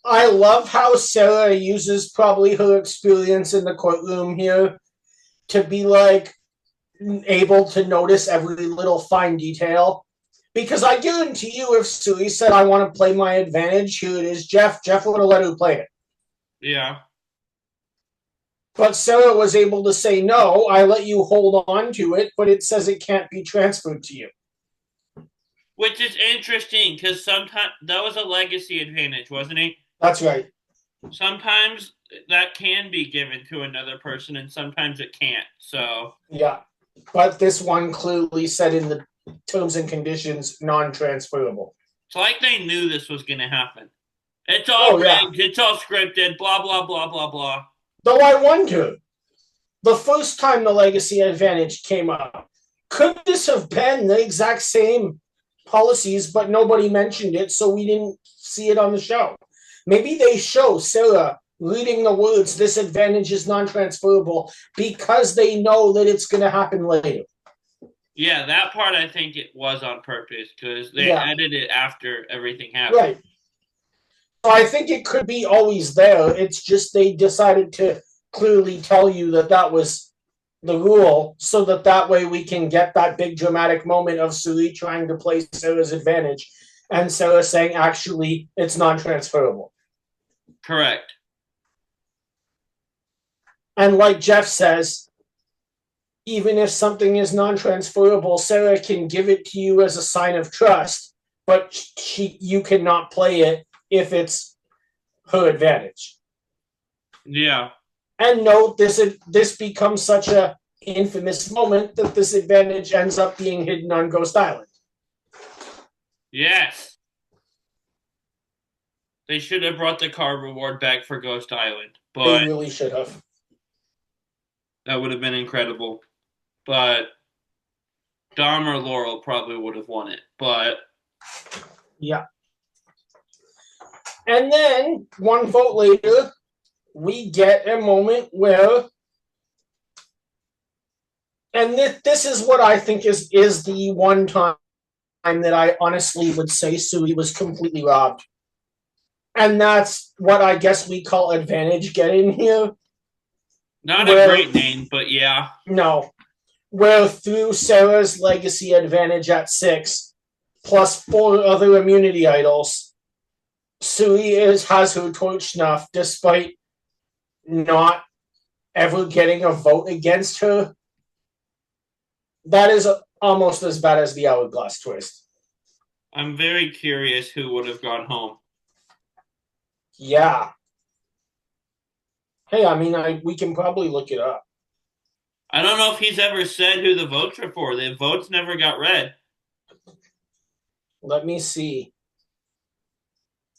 I love how Sarah uses probably her experience in the courtroom here to be like able to notice every little fine detail. Because I guarantee you, if Sui said, I want to play my advantage, here it is, Jeff would have let her play it. Yeah. But Sarah was able to say, no, I let you hold on to it, but it says it can't be transferred to you. Which is interesting because sometimes that was a legacy advantage, wasn't it? That's right. Sometimes that can be given to another person and sometimes it can't. So yeah. But this one clearly said in the terms and conditions non-transferable. It's like they knew this was going to happen. It's all rigged. Yeah. It's all scripted. Blah blah blah blah blah. Though I wonder, the first time the legacy advantage came up, could this have been the exact same policies, but nobody mentioned it, so we didn't see it on the show? Maybe they show Sarah reading the words, this advantage is non-transferable, because they know that it's going to happen later. Yeah, that part I think it was on purpose because they edited it after everything happened. Right. So I think it could be always there. It's just they decided to clearly tell you that that was the rule so that way we can get that big dramatic moment of Cirie trying to play Sarah's advantage and Sarah saying, actually, it's non-transferable. Correct. And like Jeff says, even if something is non-transferable, Sarah can give it to you as a sign of trust, but you cannot play it if it's her advantage. Yeah. And note, this becomes such a infamous moment that this advantage ends up being hidden on Ghost Island. Yes. They should have brought the card reward back for Ghost Island. But they really should have. That would have been incredible. But Dom or Laurel probably would have won it. But Yeah. And then, one vote later, we get a moment where, and this is what I think is the one time that I honestly would say Cirie was completely robbed. And that's what I guess we call advantage getting here. Not a great name, but yeah. No. Where through Sarah's legacy advantage at 6, plus 4 other immunity idols, Cirie has her torch snuffed despite not ever getting a vote against her. That is almost as bad as the hourglass twist. I'm very curious who would have gone home. Yeah. Hey, I mean, we can probably look it up. I don't know if he's ever said who the votes are for. The votes never got read. Let me see.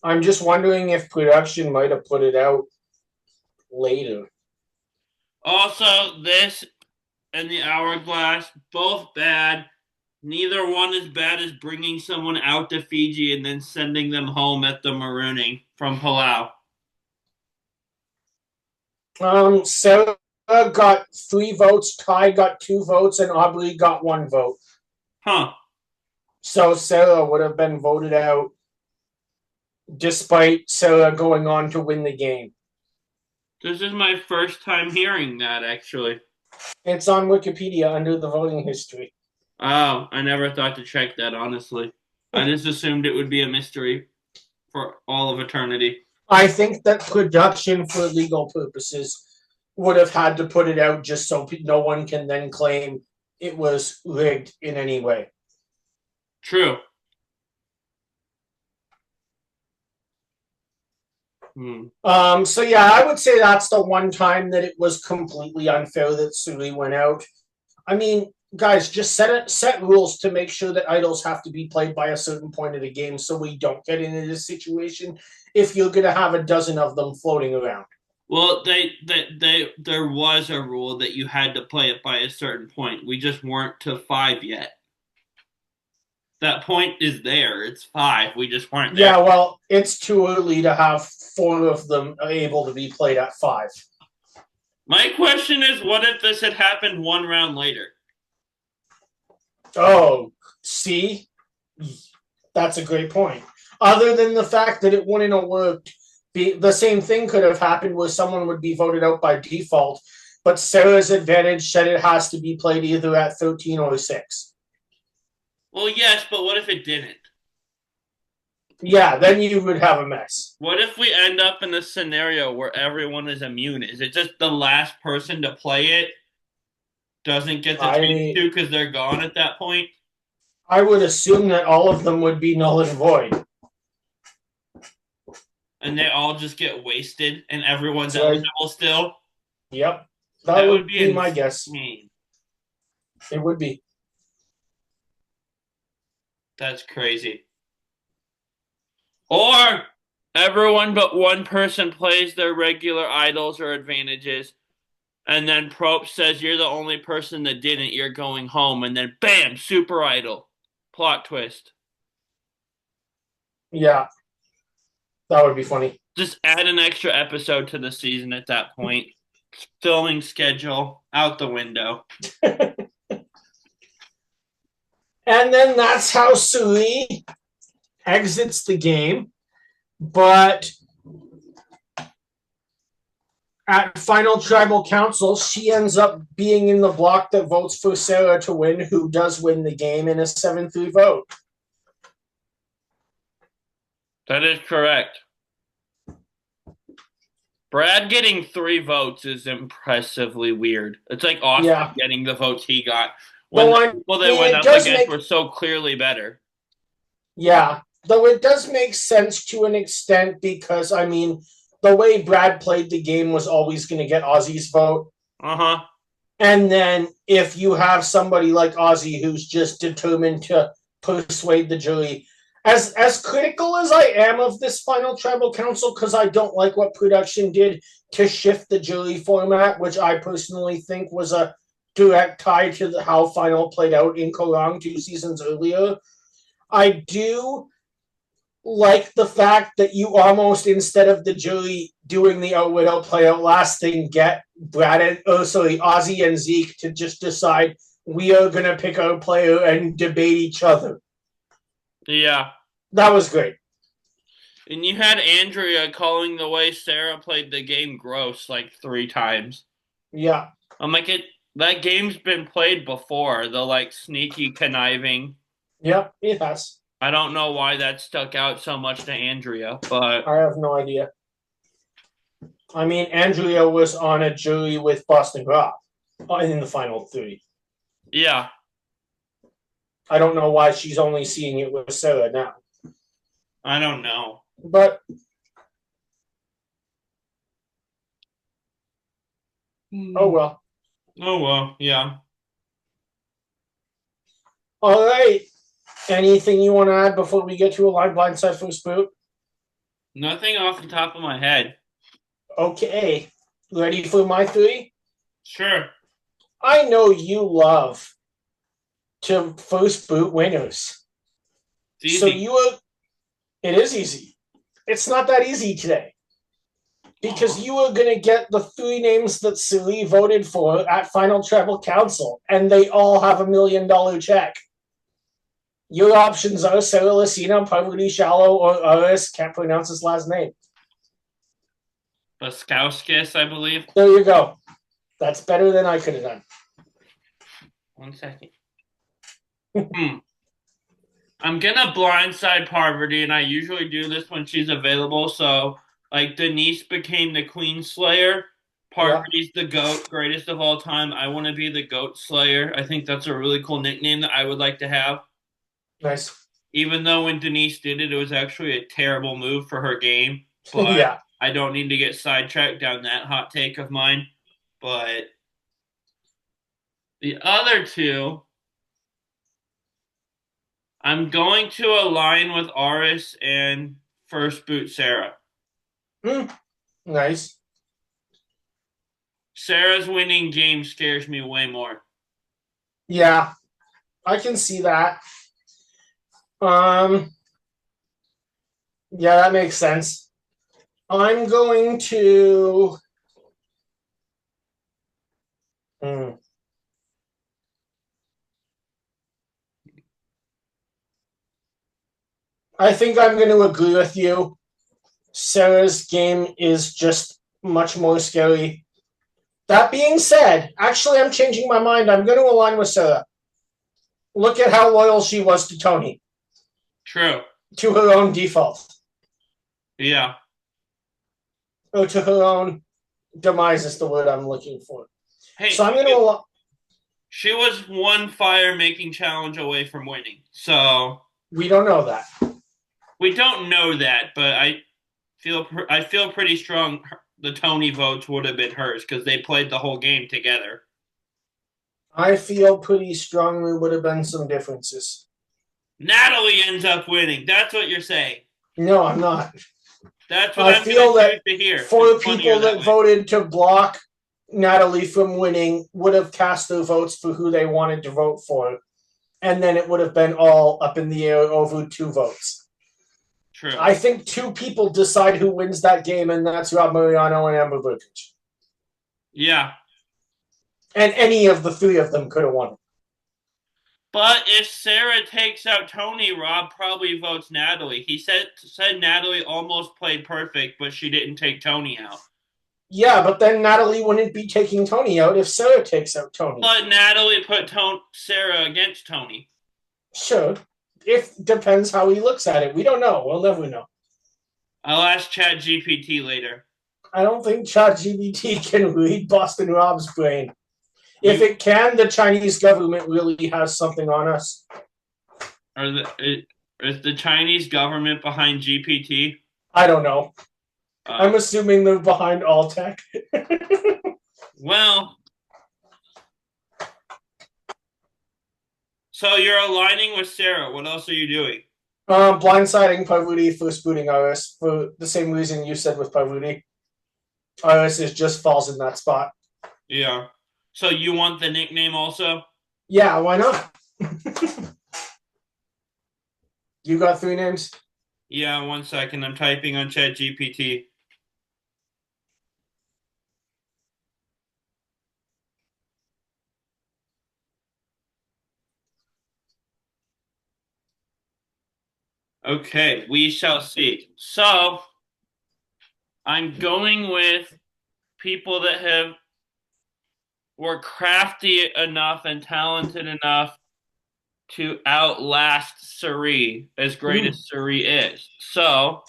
I'm just wondering if production might have put it out later. Also, this and the hourglass, both bad. Neither one as bad as bringing someone out to Fiji and then sending them home at the marooning from Palau. Sarah got 3 votes, Ty got 2 votes, and Aubrey got 1 vote. Huh. So Sarah would have been voted out despite Sarah going on to win the game. This is my first time hearing that, actually. It's on Wikipedia under the voting history. Oh, I never thought to check that, honestly. I just assumed it would be a mystery for all of eternity. I think that production, for legal purposes, would have had to put it out just so no one can then claim it was rigged in any way. True. So yeah, I would say that's the one time that it was completely unfair that Cirie went out. I mean, guys, just set rules to make sure that idols have to be played by a certain point of the game so we don't get into this situation if you're going to have a dozen of them floating around. Well, there was a rule that you had to play it by a certain point. We just weren't to 5 yet. That point is there. It's 5. We just weren't there. Yeah, well, it's too early to have 4 of them able to be played at 5. My question is, what if this had happened 1 round later? Oh, see? That's a great point. Other than the fact that it wouldn't have worked, the same thing could have happened where someone would be voted out by default, but Sarah's advantage said it has to be played either at 13 or 6. Well, yes, but what if it didn't? Yeah, then you would have a mess. What if we end up in a scenario where everyone is immune? Is it just the last person to play it doesn't get the chance to because they're gone at that point? I would assume that all of them would be null and void. And they all just get wasted and everyone's eligible still? Yep. That would be my guess. It would be. That's crazy. Or everyone but one person plays their regular idols or advantages, and then Probe says you're the only person that didn't, you're going home, and then bam, super idol. Plot twist. Yeah. That would be funny. Just add an extra episode to the season at that point. Filming schedule out the window. And then that's how Cirie exits the game. But at Final Tribal Council, she ends up being in the block that votes for Sarah to win, who does win the game in a 7-3 vote. That is correct. Brad getting 3 votes is impressively weird. It's like Austin getting the votes he got. When the people they went up against were so clearly better. Yeah, though it does make sense to an extent because, I mean, the way Brad played the game was always going to get Ozzy's vote. Uh-huh. And then if you have somebody like Ozzy who's just determined to persuade the jury, as critical as I am of this Final Tribal Council, because I don't like what production did to shift the jury format, which I personally think was a direct tie to how Final played out in Korong 2 seasons earlier. I do like the fact that you almost, instead of the jury doing the widow play out last thing, get Ozzy and Zeke to just decide we are going to pick our player and debate each other. Yeah. That was great. And you had Andrea calling the way Sarah played the game gross like 3 times. Yeah. I'm like, that game's been played before, the like sneaky conniving. Yep, it has. I don't know why that stuck out so much to Andrea, but I have no idea. I mean, Andrea was on a jury with Boston Rob in the final 3. Yeah. I don't know why she's only seeing it with Sarah now. I don't know. But oh well. Oh well, yeah. All right. Anything you want to add before we get to a live blindside for Spoot? Nothing off the top of my head. Okay. Ready for my 3? Sure. I know you love to first boot winners. It's easy. So it is easy. It's not that easy today. Because you are going to get the 3 names that Cirie voted for at Final Tribal Council, and they all have $1 million check. Your options are Sarah Lucina, Parvati Shallow, or Aris, can't pronounce his last name. Baskowskis, I believe. There you go. That's better than I could have done. 1 second. I'm gonna blindside Parvati, and I usually do this when she's available. So, like, Denise became the Queen Slayer. Parvati's the GOAT, greatest of all time. I want to be the GOAT Slayer. I think that's a really cool nickname that I would like to have. Nice. Even though when Denise did it, it was actually a terrible move for her game. But yeah. I don't need to get sidetracked down that hot take of mine. But the other 2, I'm going to align with Aris and first boot Sarah. Nice. Sarah's winning game scares me way more. Yeah, I can see that. Yeah, that makes sense. I'm going to. I think I'm going to agree with you. Sarah's game is just much more scary. That being said, actually, I'm changing my mind. I'm going to align with Sarah. Look at how loyal she was to Tony. True. To her own default. Yeah. Or to her own demise is the word I'm looking for. Hey, so I'm going to. She was 1 fire making challenge away from winning. So we don't know that. We don't know that, but I feel pretty strong the Tony votes would have been hers because they played the whole game together. I feel pretty strong there would have been some differences. Natalie ends up winning. That's what you're saying. No, I'm not. That's what I feel that to hear. 4 people that voted to block Natalie from winning would have cast their votes for who they wanted to vote for, and then it would have been all up in the air over 2 votes. True. I think 2 people decide who wins that game, and that's Rob Mariano and Amber Burkage. Yeah. And any of the 3 of them could have won. But if Sarah takes out Tony, Rob probably votes Natalie. He said Natalie almost played perfect, but she didn't take Tony out. Yeah, but then Natalie wouldn't be taking Tony out if Sarah takes out Tony. But Natalie put Sarah against Tony. Sure. Depends how he looks at it. We don't know. We'll never know. I'll ask ChatGPT later. I don't think ChatGPT can read Boston Rob's brain. If it can, the Chinese government really has something on us. Is the Chinese government behind GPT? I don't know. I'm assuming they're behind all tech. Well, so you're aligning with Sarah. What else are you doing? Blindsiding Parvati for spooting Iris for the same reason you said with Parvati. Iris just falls in that spot. Yeah. So you want the nickname also? Yeah, why not? You got three names? Yeah, 1 second. I'm typing on ChatGPT. Okay, we shall see. So I'm going with people that have were crafty enough and talented enough to outlast Cirie, as great Mm, as Cirie is. So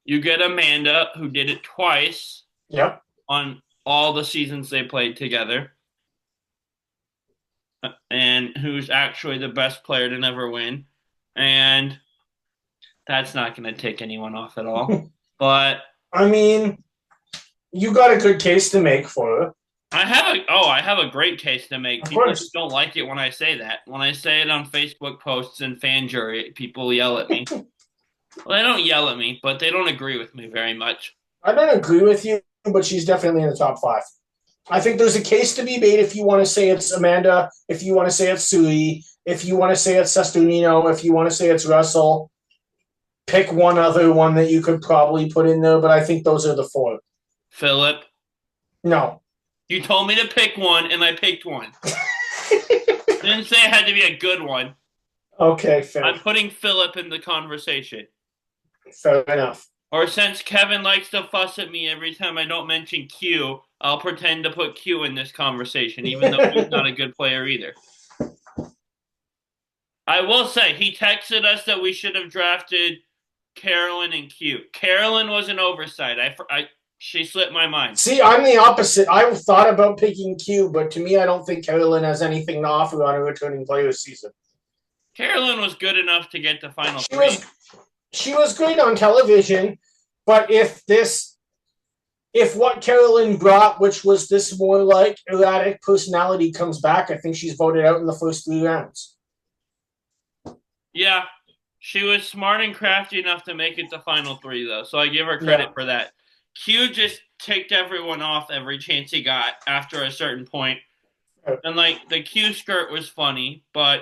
you get Amanda, who did it twice yep. on all the seasons they played together, and who's actually the best player to never win. And that's not going to take anyone off at all. But I mean, you got a good case to make for her. I have a great case to make. Of People just course. don't like it when I say that. When I say it on Facebook posts and fan jury, people yell at me. Well, they don't yell at me, but they don't agree with me very much. I don't agree with you, but she's definitely in the top five. I think there's a case to be made if you want to say it's Amanda, if you want to say it's Sui, if you want to say it's Sesternino, if you want to say it's Russell. Pick one other one that you could probably put in there, but I think those are the four. Philip, No. you told me to pick one, and I picked one. Didn't say it had to be a good one. Okay, fair. I'm putting Philip in the conversation. Fair enough. Or since Kevin likes to fuss at me every time I don't mention Q, I'll pretend to put Q in this conversation, even though he's not a good player either. I will say, he texted us that we should have drafted Carolyn and Q. Carolyn was an oversight. She slipped my mind. See, I'm the opposite. I thought about picking Q, but to me, I don't think Carolyn has anything to offer on a returning players season. Carolyn was good enough to get the final She three. she was great on television, but if what Carolyn brought, which was this more like erratic personality, comes back, I think she's voted out in the first 3 rounds. Yeah, she was smart and crafty enough to make it the final three, though, so I give her credit for that. Q just ticked everyone off every chance he got after a certain point. And like the Q skirt was funny, but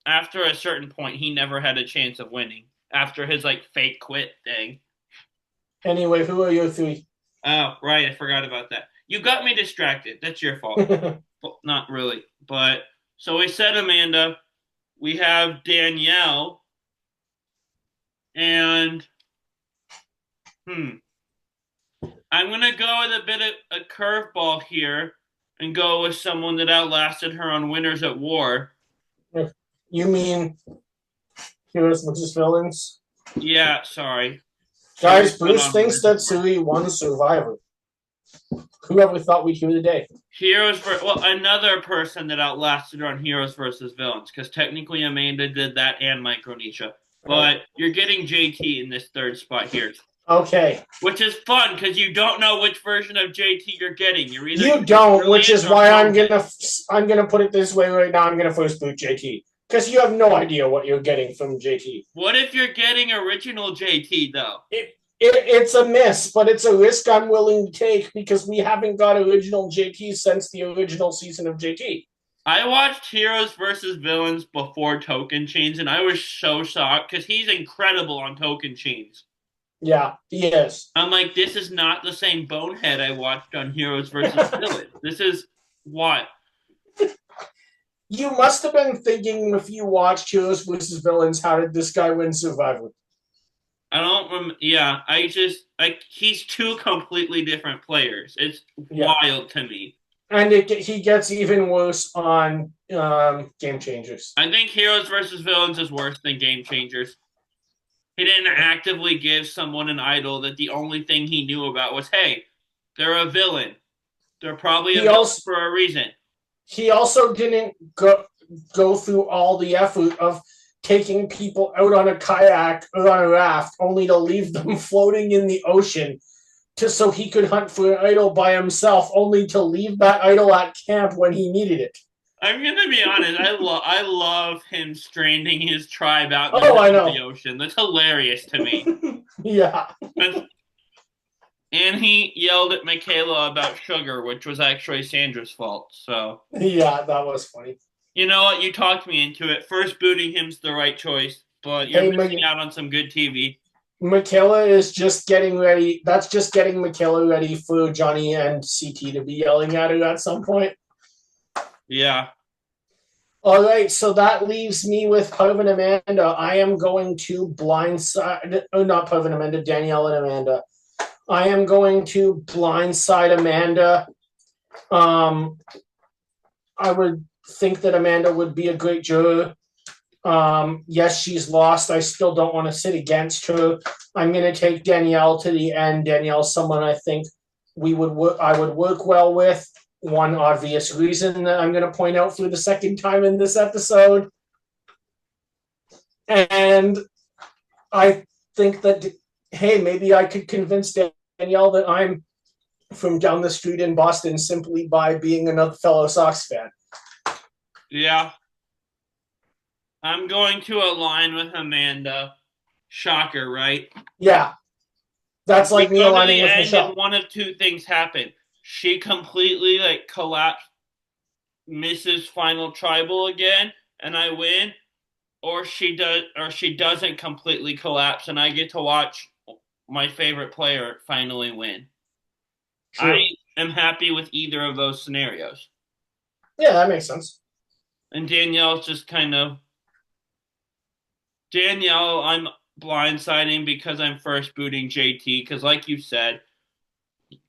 after a certain point he never had a chance of winning after his like fake quit thing. Anyway, who are your three? Oh, right, I forgot about that. You got me distracted. That's your fault. Well, not really. But so we said Amanda, we have Danielle, and I'm gonna go with a bit of a curveball here and go with someone that outlasted her on Winners at War. You mean Heroes versus Villains? Yeah, sorry. Guys, Bruce thinks that Cirie won Survivor. Whoever thought we'd hear today? Another person that outlasted her on Heroes versus Villains, because technically Amanda did that and Micronesia. But you're getting JT in this third spot here. Okay. Which is fun because you don't know which version of JT you're getting. You don't, which is why I'm gonna put it this way right now. I'm gonna first boot JT because you have no idea what you're getting from JT. What if you're getting original JT though? It's a miss, but it's a risk I'm willing to take because we haven't got original JT since the original season of JT. I watched Heroes versus Villains before Token Chains, and I was so shocked because he's incredible on Token Chains. Yeah, he is. I'm like, this is not the same bonehead I watched on Heroes versus Villains. This is what? You must have been thinking if you watched Heroes versus Villains, how did this guy win Survivor? I don't remember. Yeah, he's two completely different players. It's wild to me. And he gets even worse on Game Changers. I think Heroes versus Villains is worse than Game Changers. He didn't actively give someone an idol that the only thing he knew about was, hey, they're a villain. They're probably a villain for a reason. He also didn't go through all the effort of taking people out on a kayak or on a raft only to leave them floating in the ocean so he could hunt for an idol by himself, only to leave that idol at camp when he needed it. I'm gonna be honest. I love him stranding his tribe out in the ocean. That's hilarious to me. Yeah. And he yelled at Michaela about sugar, which was actually Sandra's fault. So yeah, that was funny. You know what? You talked me into it. First booting him's the right choice. but you're Hey, missing out on some good TV. Michaela is just getting ready. That's just getting Michaela ready for Johnny and CT to be yelling at her at some point. Yeah. All right, so that leaves me with Parv and Amanda. I am going to blindside, not Parv and Amanda, Danielle and Amanda. I am going to blindside Amanda. I would think that Amanda would be a great juror. Yes, she's lost. I still don't want to sit against her. I'm going to take Danielle to the end. Danielle's someone I think I would work well with. One obvious reason that I'm going to point out for the second time in this episode. And I think that, hey, maybe I could convince Danielle that I'm from down the street in Boston simply by being another fellow Sox fan. Yeah. I'm going to align with Amanda. Shocker, right? Yeah. That's like me aligning with Michelle. And one of two things happen. She completely collapsed, misses final tribal again, and I win, or she doesn't completely collapse, and I get to watch my favorite player finally win. True. I am happy with either of those scenarios. Yeah, that makes sense. And Danielle's just kind of Danielle, I'm blindsiding because I'm first booting JT, because like you said,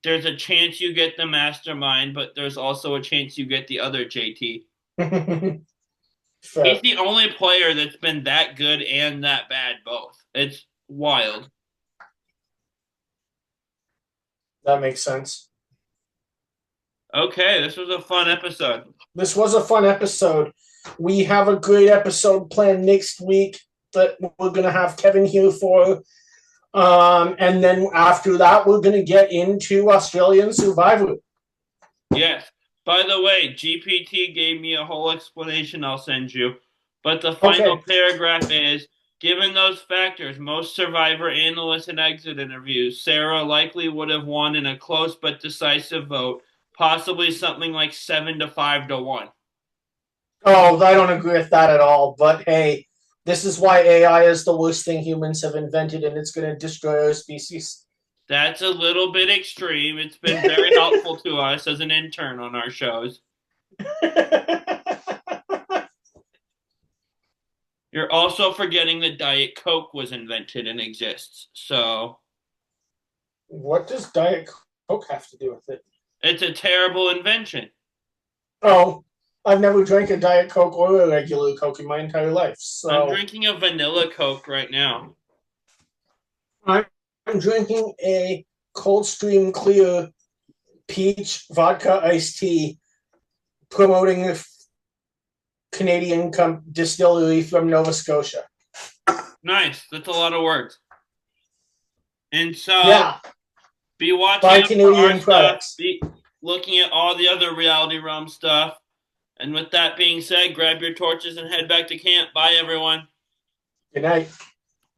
there's a chance you get the mastermind, but there's also a chance you get the other JT. He's the only player that's been that good and that bad both. It's wild. That makes sense. Okay, this was a fun episode. This was a fun episode. We have a great episode planned next week that we're going to have Kevin here for. And then after that, we're going to get into Australian Survivor. Yes. By the way, GPT gave me a whole explanation I'll send you. But the final paragraph is, given those factors, most Survivor analysts and exit interviews, Sarah likely would have won in a close but decisive vote, possibly something like 7-5 to 1. Oh, I don't agree with that at all. But hey, this is why AI is the worst thing humans have invented, and it's going to destroy our species. That's a little bit extreme. It's been very helpful to us as an intern on our shows. You're also forgetting that Diet Coke was invented and exists. So, what does Diet Coke have to do with it? It's a terrible invention. Oh, I've never drank a Diet Coke or a regular Coke in my entire life. So I'm drinking a vanilla Coke right now. I'm drinking a Coldstream Clear peach vodka iced tea, promoting the Canadian distillery from Nova Scotia. Nice. That's a lot of words. And so, yeah. Be watching Buy Canadian products. Stuff, be looking at all the other Reality Realm stuff. And with that being said, grab your torches and head back to camp. Bye, everyone. Good night.